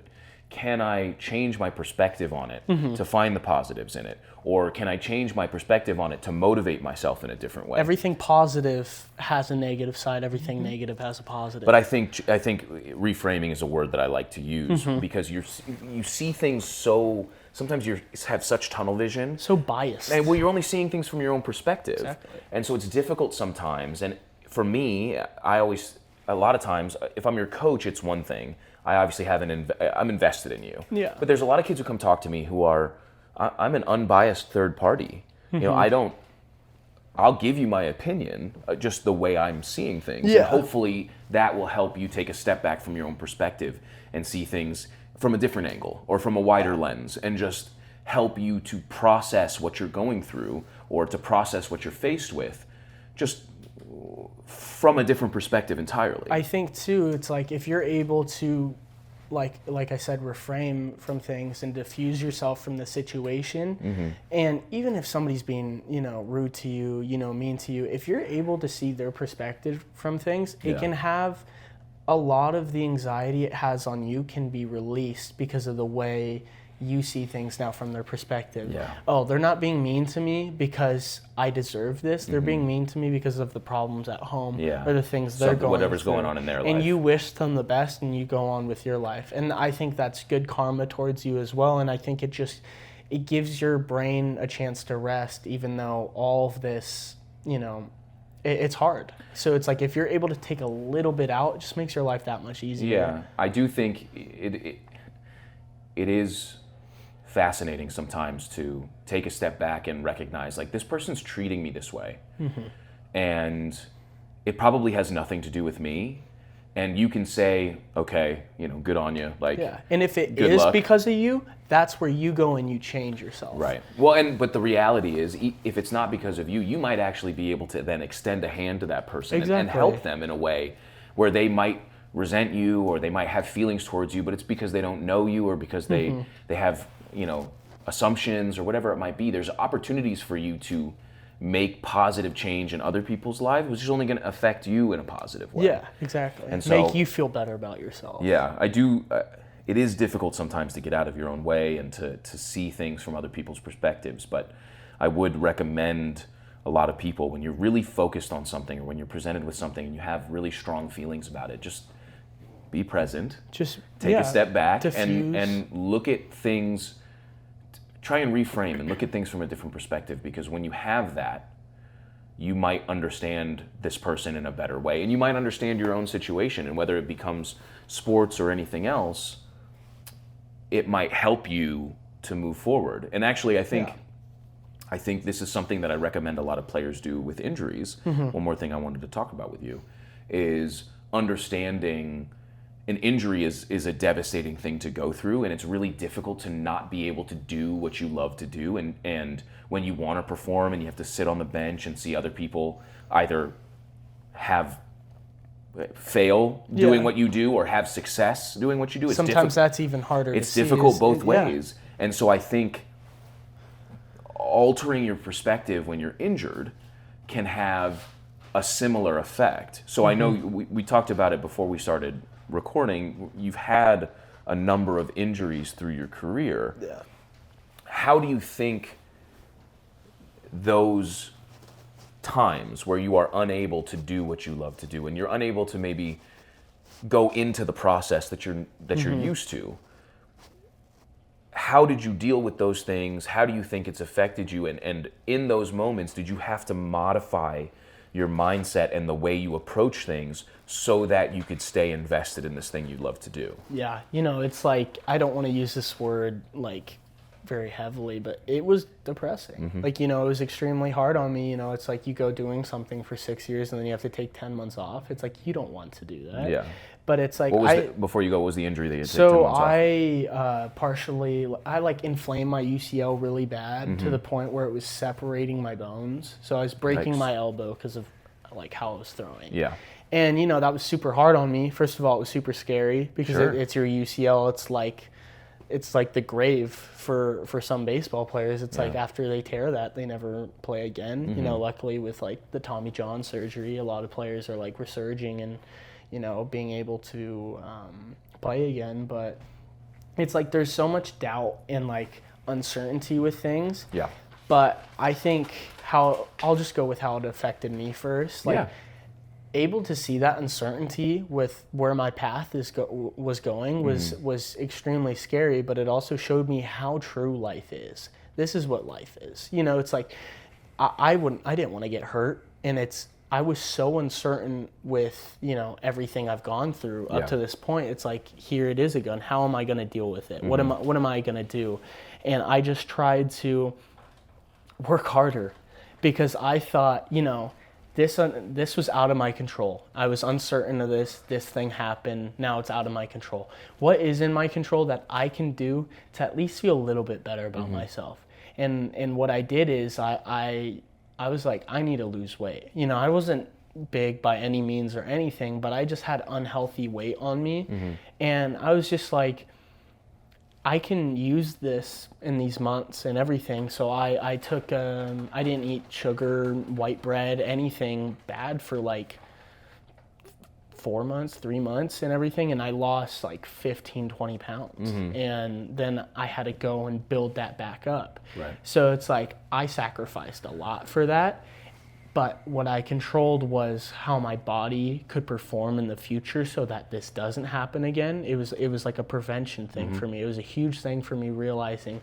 can I change my perspective on it to find the positives in it? Or can I change my perspective on it to motivate myself in a different way? Everything positive has a negative side. Everything negative has a positive. But I think reframing is a word that I like to use, because you see things so, sometimes you have such tunnel vision. So biased. And you're only seeing things from your own perspective. Exactly. And so it's difficult sometimes. And for me, a lot of times, if I'm your coach, it's one thing. I obviously I'm invested in you. Yeah. But there's a lot of kids who come talk to me who I'm an unbiased third party. I'll give you my opinion, just the way I'm seeing things. Yeah. And hopefully that will help you take a step back from your own perspective and see things from a different angle or from a wider lens, and just help you to process what you're going through, or to process what you're faced with, just from a different perspective entirely. I think too, it's like if you're able to, like I said, refrain from things and diffuse yourself from the situation, and even if somebody's being, rude to you, mean to you, if you're able to see their perspective from things, it can have a lot of the anxiety it has on you can be released because of the way you see things now from their perspective. Yeah. Oh, they're not being mean to me because I deserve this. They're being mean to me because of the problems at home or the things they're going whatever's through. going on in their life. And you wish them the best, and you go on with your life. And I think that's good karma towards you as well. And I think it gives your brain a chance to rest, even though all of this, it's hard. So it's like if you're able to take a little bit out, it just makes your life that much easier. Yeah, I do think it is fascinating sometimes to take a step back and recognize, like, this person's treating me this way. And it probably has nothing to do with me. And you can say, okay, good on you. Like, Yeah, and if it good is luck. because of you, that's where you go and you change yourself. Right. Well, but the reality is, if it's not because of you, you might actually be able to then extend a hand to that person and Exactly. help them in a way where they might resent you or they might have feelings towards you, but it's because they don't know you or because they have, assumptions or whatever it might be. There's opportunities for you to make positive change in other people's lives, which is only going to affect you in a positive way. Yeah, exactly. And so, make you feel better about yourself. Yeah, I do. It is difficult sometimes to get out of your own way and to see things from other people's perspectives, but I would recommend a lot of people, when you're really focused on something or when you're presented with something and you have really strong feelings about it, just be present. Just take a step back diffuse. and look at things. Try and reframe and look at things from a different perspective, because when you have that, you might understand this person in a better way, and you might understand your own situation, and whether it becomes sports or anything else, it might help you to move forward. And actually, I think this is something that I recommend a lot of players do with injuries. One more thing I wanted to talk about with you is understanding an injury is a devastating thing to go through, and it's really difficult to not be able to do what you love to do. And when you want to perform and you have to sit on the bench and see other people either fail doing what you do or have success doing what you do, Sometimes that's even harder. It's to see difficult is- both ways. And so I think altering your perspective when you're injured can have a similar effect. So I know we talked about it before we started recording. You've had a number of injuries through your career. Yeah. How do you think those times where you are unable to do what you love to do and you're unable to maybe go into the process that you're used to, how did you deal with those things? How do you think it's affected you? And in those moments, did you have to modify your mindset and the way you approach things so that you could stay invested in this thing you love to do? Yeah, it's like, I don't want to use this word like very heavily, but it was depressing. Like, it was extremely hard on me. It's like you go doing something for 6 years and then you have to take 10 months off. It's like, you don't want to do that. Yeah. But it's like, before you go, what was the injury that you had to take 10 so months off? I inflamed my UCL really bad to the point where it was separating my bones. So I was breaking Yikes. my elbow because of like how I was throwing. Yeah. And that was super hard on me. First of all, it was super scary because Sure. it's your UCL. It's like the grave for some baseball players. It's like after they tear that, they never play again. Luckily with like the Tommy John surgery, a lot of players are like resurging and being able to play again. But it's like there's so much doubt and like uncertainty with things. Yeah. But I think I'll just go with how it affected me first. Like, able to see that uncertainty with where my path was going was extremely scary, but it also showed me how true life is. This is what life is. It's like I didn't want to get hurt, and I was so uncertain with everything I've gone through up to this point. It's like, here it is again. How am I going to deal with it? What am I going to do? And I just tried to work harder because I thought, this was out of my control. I was uncertain of this. This thing happened. Now it's out of my control. What is in my control that I can do to at least feel a little bit better about myself? And what I did is I was like, I need to lose weight. I wasn't big by any means or anything, but I just had unhealthy weight on me. And I was just like, I can use this in these months and everything. So I took, I didn't eat sugar, white bread, anything bad for like 4 months, 3 months and everything. And I lost like 15, 20 pounds. And then I had to go and build that back up. Right. So it's like, I sacrificed a lot for that. But what I controlled was how my body could perform in the future so that this doesn't happen again. It was like a prevention thing for me. It was a huge thing for me realizing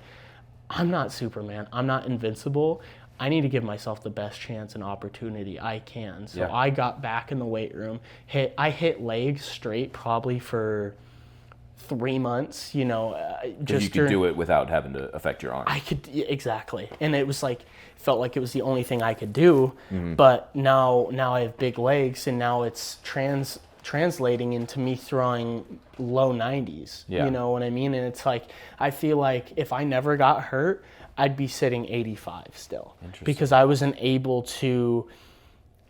I'm not Superman. I'm not invincible. I need to give myself the best chance and opportunity I can. So Yeah. I got back in the weight room. I hit legs straight probably for 3 months, Because you could do it without having to affect your arm. I could, exactly. And it was like, felt like it was the only thing I could do. Mm-hmm. But now I have big legs, and now it's translating into me throwing low 90s. Yeah. You know what I mean? And it's like, I feel like if I never got hurt, I'd be sitting 85 still. Because I wasn't able to,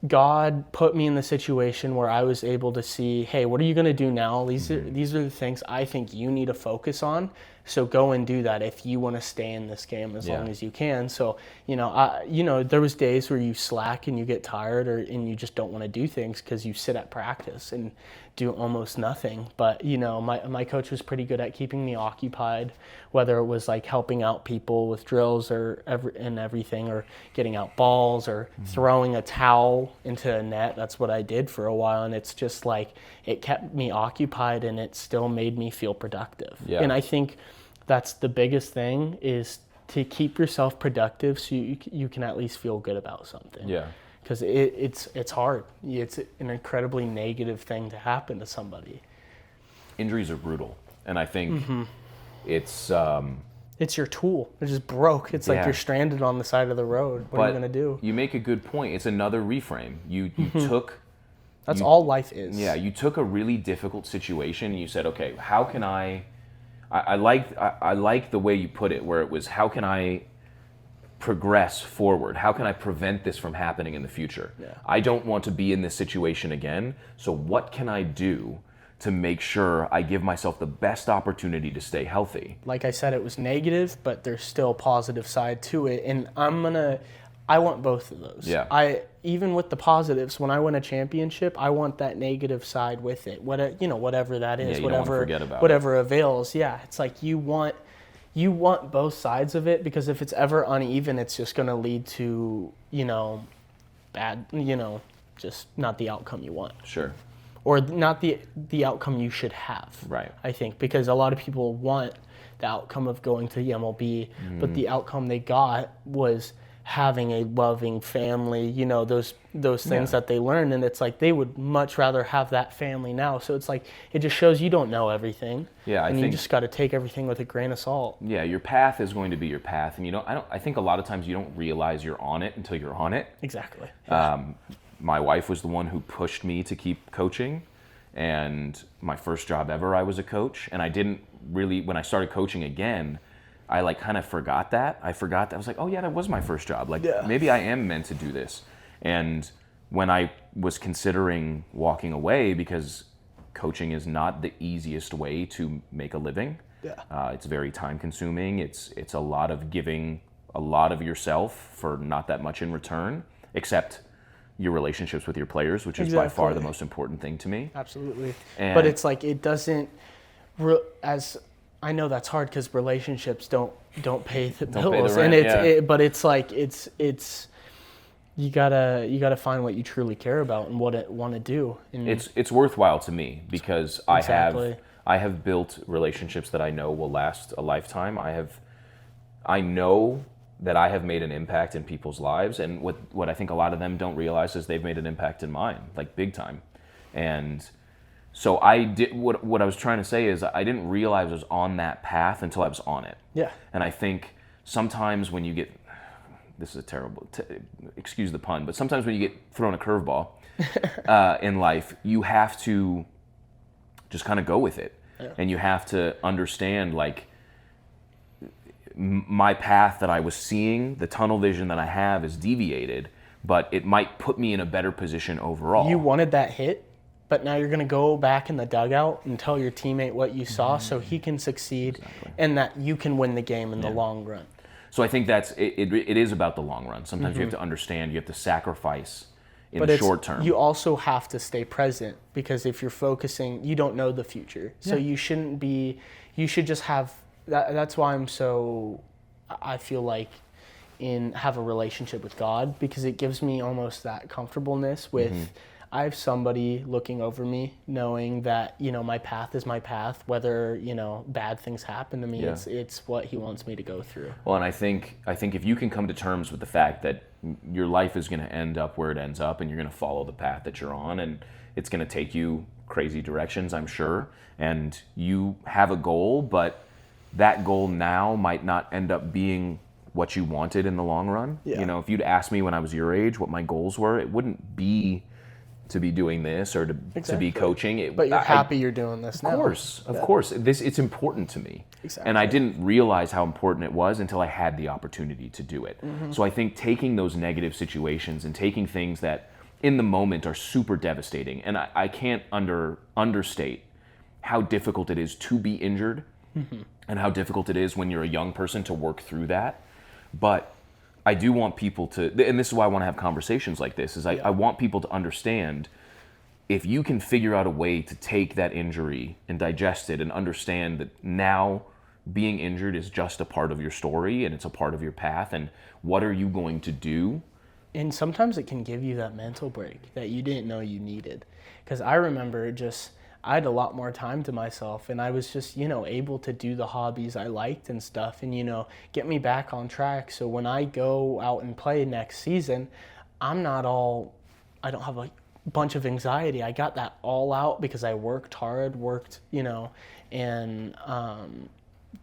God put me in the situation where I was able to see, hey, what are you going to do now? These are the things I think you need to focus on. So go and do that if you want to stay in this game as long as you can. So, there was days where you slack and you get tired and you just don't want to do things because you sit at practice and do almost nothing. But, my coach was pretty good at keeping me occupied, whether it was like helping out people with drills or everything, or getting out balls or throwing a towel into a net. That's what I did for a while. And it's just like, it kept me occupied and it still made me feel productive. Yeah. And I think that's the biggest thing, is to keep yourself productive so you can at least feel good about something. Yeah. Because it's hard. It's an incredibly negative thing to happen to somebody. Injuries are brutal. And I think it's your tool. It just broke. It's like you're stranded on the side of the road. What are you going to do? You make a good point. It's another reframe. You took... That's all life is. Yeah, you took a really difficult situation and you said, okay, how can I like the way you put it, where it was, how can I progress forward? How can I prevent this from happening in the future? Yeah. I don't want to be in this situation again, so what can I do to make sure I give myself the best opportunity to stay healthy? Like I said, it was negative, but there's still a positive side to it, and I want both of those. Yeah. Even with the positives, when I win a championship, I want that negative side with it. Whatever that is, Yeah, you don't wanna forget about whatever avails. Yeah, it's like you want both sides of it, because if it's ever uneven, it's just going to lead to bad, just not the outcome you want, Sure. or not the outcome you should have. Right. I think, because a lot of people want the outcome of going to the MLB, but the outcome they got was having a loving family, those things that they learned, and it's like they would much rather have that family now. So it's like, it just shows you don't know everything. Yeah, you just got to take everything with a grain of salt. Yeah, your path is going to be your path, and I think a lot of times you don't realize you're on it until you're on it. Exactly. My wife was the one who pushed me to keep coaching, and my first job ever, I was a coach, and I didn't really, when I started coaching again, I kind of forgot that. I was like, oh yeah, that was my first job. Maybe I am meant to do this. And when I was considering walking away, because coaching is not the easiest way to make a living. Yeah. It's very time consuming. It's a lot of giving a lot of yourself for not that much in return, except your relationships with your players, which is by far the most important thing to me. Absolutely. And but it's like, it doesn't, I know that's hard, because relationships don't pay the bills, pay the rent, but it's like it's you gotta find what you truly care about and what it want to do. And it's worthwhile to me, because Exactly. I have built relationships that I know will last a lifetime. I know that I have made an impact in people's lives, and what I think a lot of them don't realize is they've made an impact in mine, big time. And so I did what I was trying to say is, I didn't realize I was on that path until I was on it. Yeah. And I think sometimes when you get, this is a terrible, excuse the pun, but sometimes when you get thrown a curveball in life, you have to just kind of go with it. Yeah. And you have to understand, my path that I was seeing, the tunnel vision that I have is deviated, but it might put me in a better position overall. You wanted that hit, but now you're going to go back in the dugout and tell your teammate what you saw, so he can succeed, and that you can win the game in the long run. So I think it is about the long run. Sometimes you have to understand, you have to sacrifice in the short term. You also have to stay present, because if you're focusing, you don't know the future. So you shouldn't be, you should just have, that's why I feel like have a relationship with God, because it gives me almost that comfortableness with, I have somebody looking over me, knowing that, you know, my path is my path. Whether, you know, bad things happen to me, Yeah. it's what he wants me to go through. Well, and I think if you can come to terms with the fact that your life is going to end up where it ends up, and you're going to follow the path that you're on, and it's going to take you crazy directions, I'm sure, and you have a goal, but that goal now might not end up being what you wanted in the long run. Yeah. You know, if you'd asked me when I was your age what my goals were, it wouldn't be to be doing this or to be coaching. But you're happy you're doing this now. Of course. It's important to me. Exactly. And I didn't realize how important it was until I had the opportunity to do it. So I think taking those negative situations and taking things that in the moment are super devastating, and I can't understate how difficult it is to be injured and how difficult it is when you're a young person to work through that. But I do want people to, and this is why I want to have conversations like this, is I want people to understand, if you can figure out a way to take that injury and digest it and understand that now being injured is just a part of your story and it's a part of your path, and what are you going to do? And sometimes it can give you that mental break that you didn't know you needed. Because I remember I had a lot more time to myself, and I was just, you know, able to do the hobbies I liked and stuff, and, you know, get me back on track. So when I go out and play next season, I don't have a bunch of anxiety. I got that all out because I worked hard, you know, and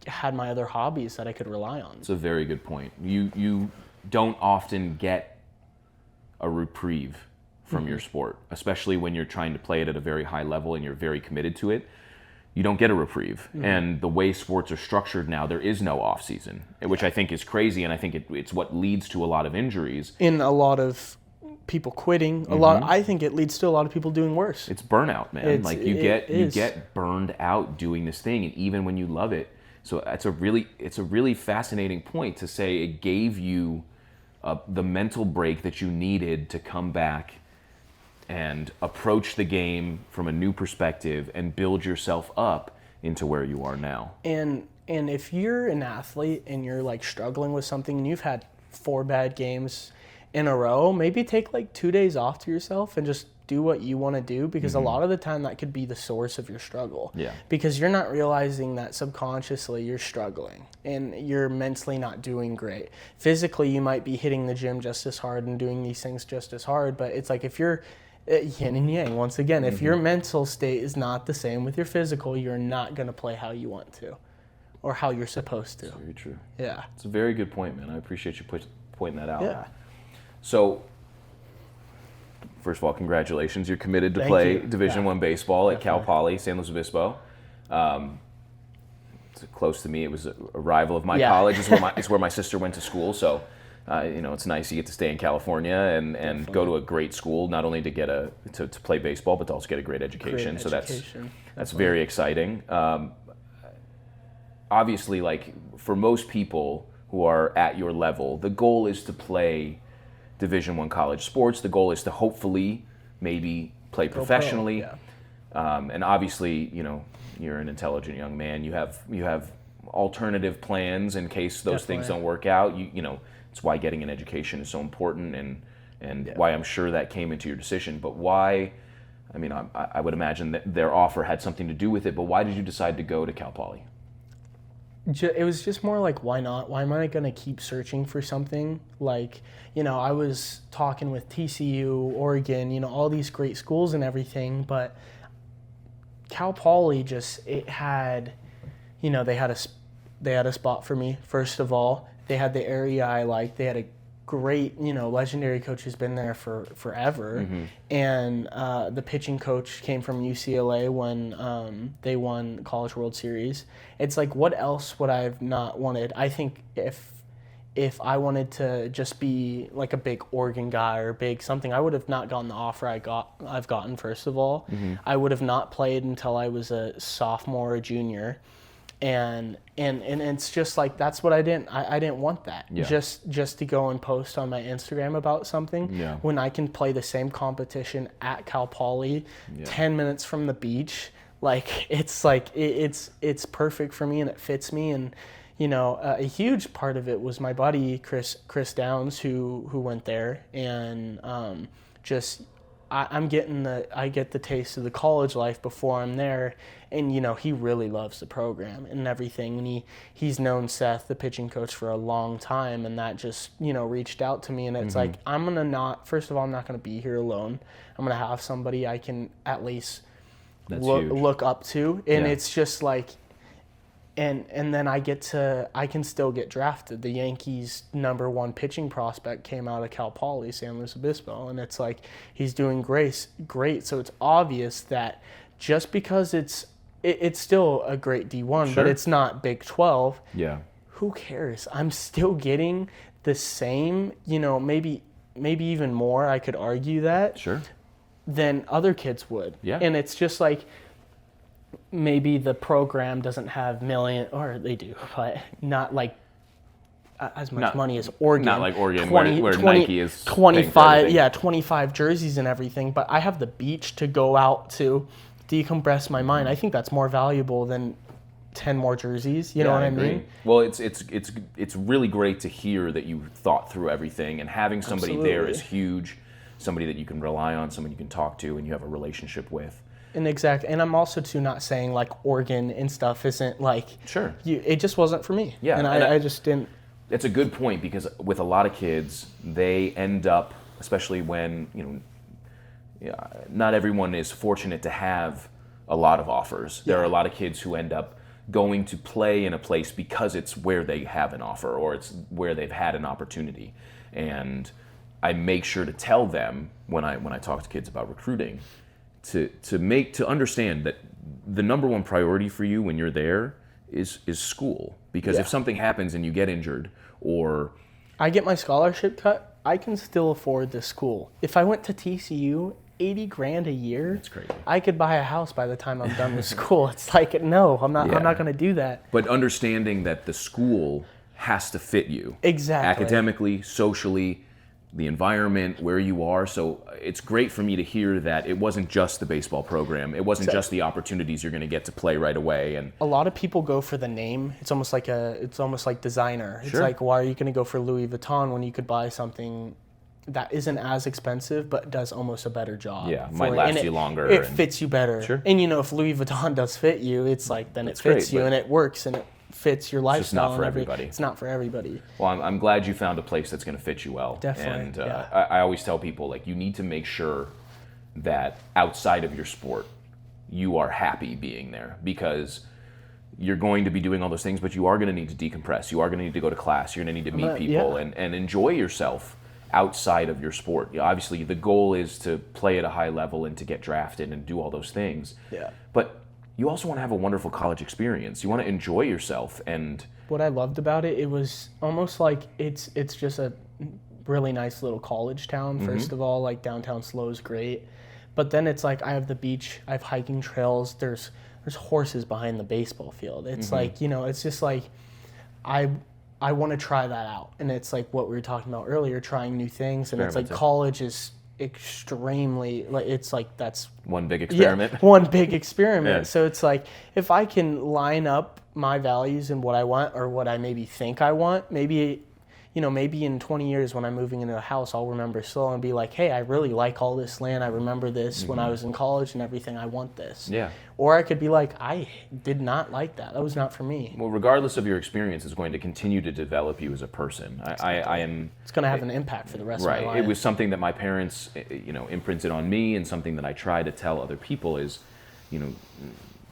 had my other hobbies that I could rely on. It's a very good point. You don't often get a reprieve from your sport, especially when you're trying to play it at a very high level and you're very committed to it. You don't get a reprieve. And the way sports are structured now, there is no off season, which I think is crazy, and I think it's what leads to a lot of injuries. In a lot of people quitting, I think it leads to a lot of people doing worse. It's burnout, man. You get burned out doing this thing, and even when you love it. So it's a really fascinating point to say it gave you the mental break that you needed to come back and approach the game from a new perspective and build yourself up into where you are now. And if you're an athlete and you're like struggling with something and you've had 4 bad games in a row, maybe take like 2 days off to yourself and just do what you want to do, because a lot of the time that could be the source of your struggle. Yeah. Because you're not realizing that subconsciously you're struggling and you're mentally not doing great. Physically, you might be hitting the gym just as hard and doing these things just as hard, but it's like if you're yin and yang, once again, if your mental state is not the same with your physical, you're not going to play how you want to or how you're supposed to. That's very true. Yeah. It's a very good point, man. I appreciate you pointing that out. Yeah. So, first of all, congratulations. You're committed to play Division I baseball at Cal Poly, San Luis Obispo. It's close to me. It was a rival of my college. It's where my sister went to school. So, you know, it's nice you get to stay in California and go to a great school, not only to get to play baseball, but to also get a great education. So that's very exciting. Obviously, like for most people who are at your level, the goal is to play Division I college sports. The goal is to hopefully maybe play professionally. And obviously, you know, you're an intelligent young man. You have alternative plans in case those things don't work out. You know, it's why getting an education is so important, and why I'm sure that came into your decision. But why? I mean, I would imagine that their offer had something to do with it. But why did you decide to go to Cal Poly? It was just more like, why not? Why am I going to keep searching for something? Like, you know, I was talking with TCU, Oregon, you know, all these great schools and everything, but Cal Poly it had, you know, they had a spot for me, first of all. They had the area I liked. They had a great, you know, legendary coach who's been there for forever. And the pitching coach came from UCLA when they won College World Series. It's like, what else would I have not wanted? I think if I wanted to just be like a big Oregon guy or big something, I would have not gotten the offer I've gotten, first of all. I would have not played until I was a sophomore or junior. And it's just like, that's what I didn't want that. Just to go and post on my Instagram about something when I can play the same competition at Cal Poly 10 minutes from the beach. It's perfect for me and it fits me. And you know, a huge part of it was my buddy Chris Downs who went there, and just I get the taste of the college life before I'm there, and he really loves the program and everything, and he's known Seth, the pitching coach, for a long time, and that just reached out to me, and it's like first of all, I'm not gonna be here alone. I'm gonna have somebody I can at least look up to, and it's just like. And then I can still get drafted. The Yankees' #1 pitching prospect came out of Cal Poly, San Luis Obispo, and it's like he's doing great. So it's obvious that just because it's still a great D1, but it's not Big 12. Yeah. Who cares? I'm still getting the same, maybe even more. I could argue that. Sure. Than other kids would. Yeah. And it's just like. Maybe the program doesn't have or they do, but not like as much money as Oregon. Not like Oregon, where Nike is 25, 25 jerseys and everything. But I have the beach to go out to decompress my mind. I think that's more valuable than 10 more jerseys. You know what I mean? Well, it's really great to hear that you thought through everything, and having somebody there is huge. Somebody that you can rely on, somebody you can talk to, and you have a relationship with. And I'm also too not saying like Oregon and stuff isn't like it just wasn't for me. Yeah, and I just didn't. It's a good point, because with a lot of kids, they end up, especially when not everyone is fortunate to have a lot of offers. There are a lot of kids who end up going to play in a place because it's where they have an offer or it's where they've had an opportunity, and I make sure to tell them when I talk to kids about recruiting. To understand that the #1 priority for you when you're there is school, because if something happens and you get injured or I get my scholarship cut, I can still afford this school. If I went to TCU, $80,000 a year, it's crazy. I could buy a house by the time I'm done with school. It's like no, I'm not going to do that. But understanding that the school has to fit you academically, socially, the environment, where you are. So it's great for me to hear that it wasn't just the baseball program. It wasn't just the opportunities you're going to get to play right away. And a lot of people go for the name. It's almost like designer. It's like, why are you going to go for Louis Vuitton when you could buy something that isn't as expensive but does almost a better job? Yeah, might last you longer. It fits you better. Sure. And if Louis Vuitton does fit you, it's like then it fits you and it works and it fits your lifestyle. It's just not for everybody. It's not for everybody. Well, I'm glad you found a place that's going to fit you well. Definitely. And I always tell people, like, you need to make sure that outside of your sport, you are happy being there, because you're going to be doing all those things, but you are going to need to decompress. You are going to need to go to class. You're going to need to meet people and enjoy yourself outside of your sport. Obviously, the goal is to play at a high level and to get drafted and do all those things. Yeah. But you also want to have a wonderful college experience. You want to enjoy yourself. And what I loved about it, it was almost like it's just a really nice little college town. First of all, like downtown Slo is great, but then it's like I have the beach, I have hiking trails. There's horses behind the baseball field. It's like it's just like I want to try that out, and it's like what we were talking about earlier, trying new things, and it's like college is extremely it's like that's one big experiment. One big experiment. So it's like if I can line up my values and what I want or what I maybe think I want, maybe in 20 years when I'm moving into a house, I'll remember Slo and be like, hey, I really like all this land. I remember this when I was in college and everything. I want this. Yeah. Or I could be like, I did not like that. That was not for me. Well, regardless of your experience, it's going to continue to develop you as a person. I am. It's going to have an impact for the rest of my life. Right. It was something that my parents, imprinted on me, and something that I try to tell other people is,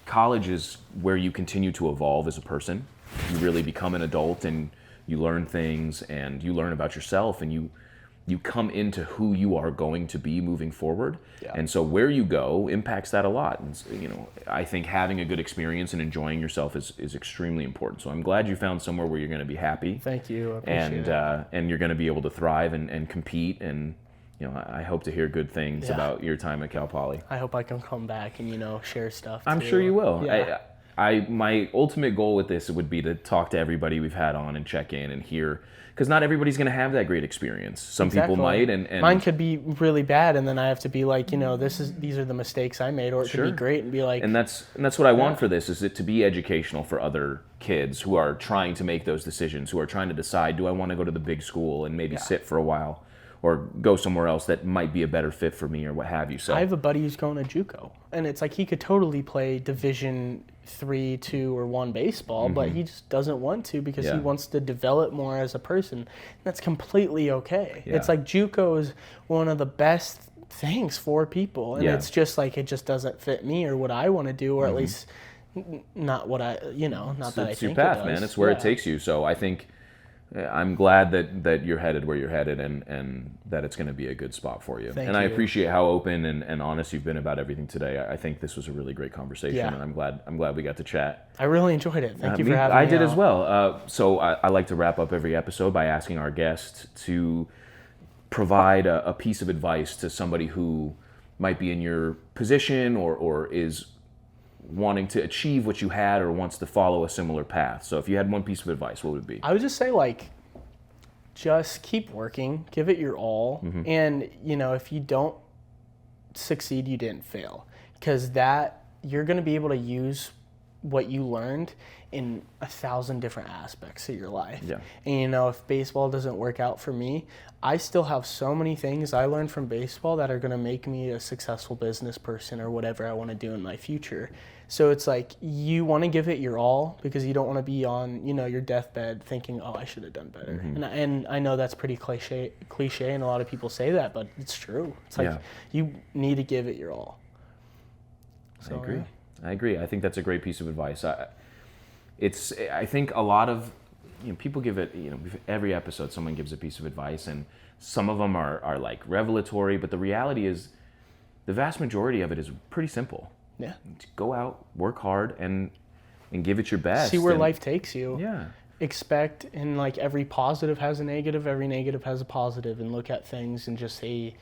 college is where you continue to evolve as a person. You really become an adult, and you learn things, and you learn about yourself, and you come into who you are going to be moving forward. Yeah. And so where you go impacts that a lot. And I think having a good experience and enjoying yourself is extremely important. So I'm glad you found somewhere where you're going to be happy. Thank you. I appreciate it. And you're going to be able to thrive and compete. And I hope to hear good things about your time at Cal Poly. I hope I can come back and share stuff. I'm sure you will. Yeah. My ultimate goal with this would be to talk to everybody we've had on and check in and hear, because not everybody's going to have that great experience. Some people might, and mine could be really bad, and then I have to be like, these are the mistakes I made, or it could be great and be like. And that's what I want for this, is it to be educational for other kids who are trying to make those decisions, who are trying to decide, do I want to go to the big school and maybe sit for a while, or go somewhere else that might be a better fit for me or what have you. So I have a buddy who's going to JUCO, and it's like he could totally play Division 3, 2, or 1 baseball, but he just doesn't want to because he wants to develop more as a person. That's completely okay. Yeah. It's like JUCO is one of the best things for people, and it's just like it just doesn't fit me or what I want to do, or at least not what I, not that I think it does. It's your path, man. It's where it takes you. So I think I'm glad that you're headed where you're headed, and that it's going to be a good spot for you. Thank I you. appreciate how open and honest you've been about everything today. I think this was a really great conversation, Yeah. and I'm glad we got to chat. I really enjoyed it. Thank you for having me. I did as well. So I like to wrap up every episode by asking our guests to provide a piece of advice to somebody who might be in your position or is wanting to achieve what you had or wants to follow a similar path. So if you had one piece of advice, what would it be? I would just say, just keep working, give it your all, and if you don't succeed, you didn't fail, because you're going to be able to use what you learned in 1,000 different aspects of your life. Yeah. And if baseball doesn't work out for me, I still have so many things I learned from baseball that are going to make me a successful business person or whatever I want to do in my future. So it's like you want to give it your all, because you don't want to be on your deathbed thinking, oh, I should have done better. And I know that's pretty cliche, and a lot of people say that, but it's true. It's like you need to give it your all. So, I agree. I think that's a great piece of advice. I think a lot of people give it, every episode someone gives a piece of advice, and some of them are like revelatory, but the reality is the vast majority of it is pretty simple. Yeah. Go out, work hard, and give it your best. See where life takes you. Yeah. Expect, and every positive has a negative, every negative has a positive, and look at things and just say,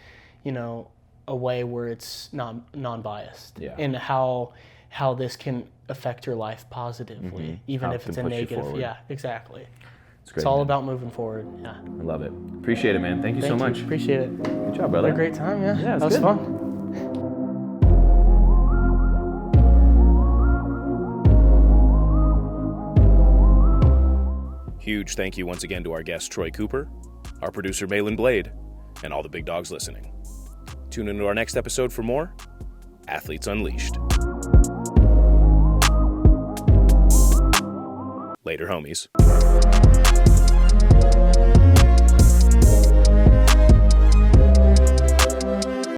a way where it's non-biased. Yeah. And how this can affect your life positively, even How if it it's can a push you negative. forward. Yeah, exactly. It's great. It's all man. about moving forward. Yeah. I love it. Appreciate it, man. Thank you so much. Appreciate it. Good job, brother. Had a great time. Yeah. Yeah, it that was good. fun. Huge thank you once again to our guest, Troy Cooper, our producer, Malin Blade, and all the big dogs listening. Tune into our next episode for more Athletes Unleashed. Later, homies.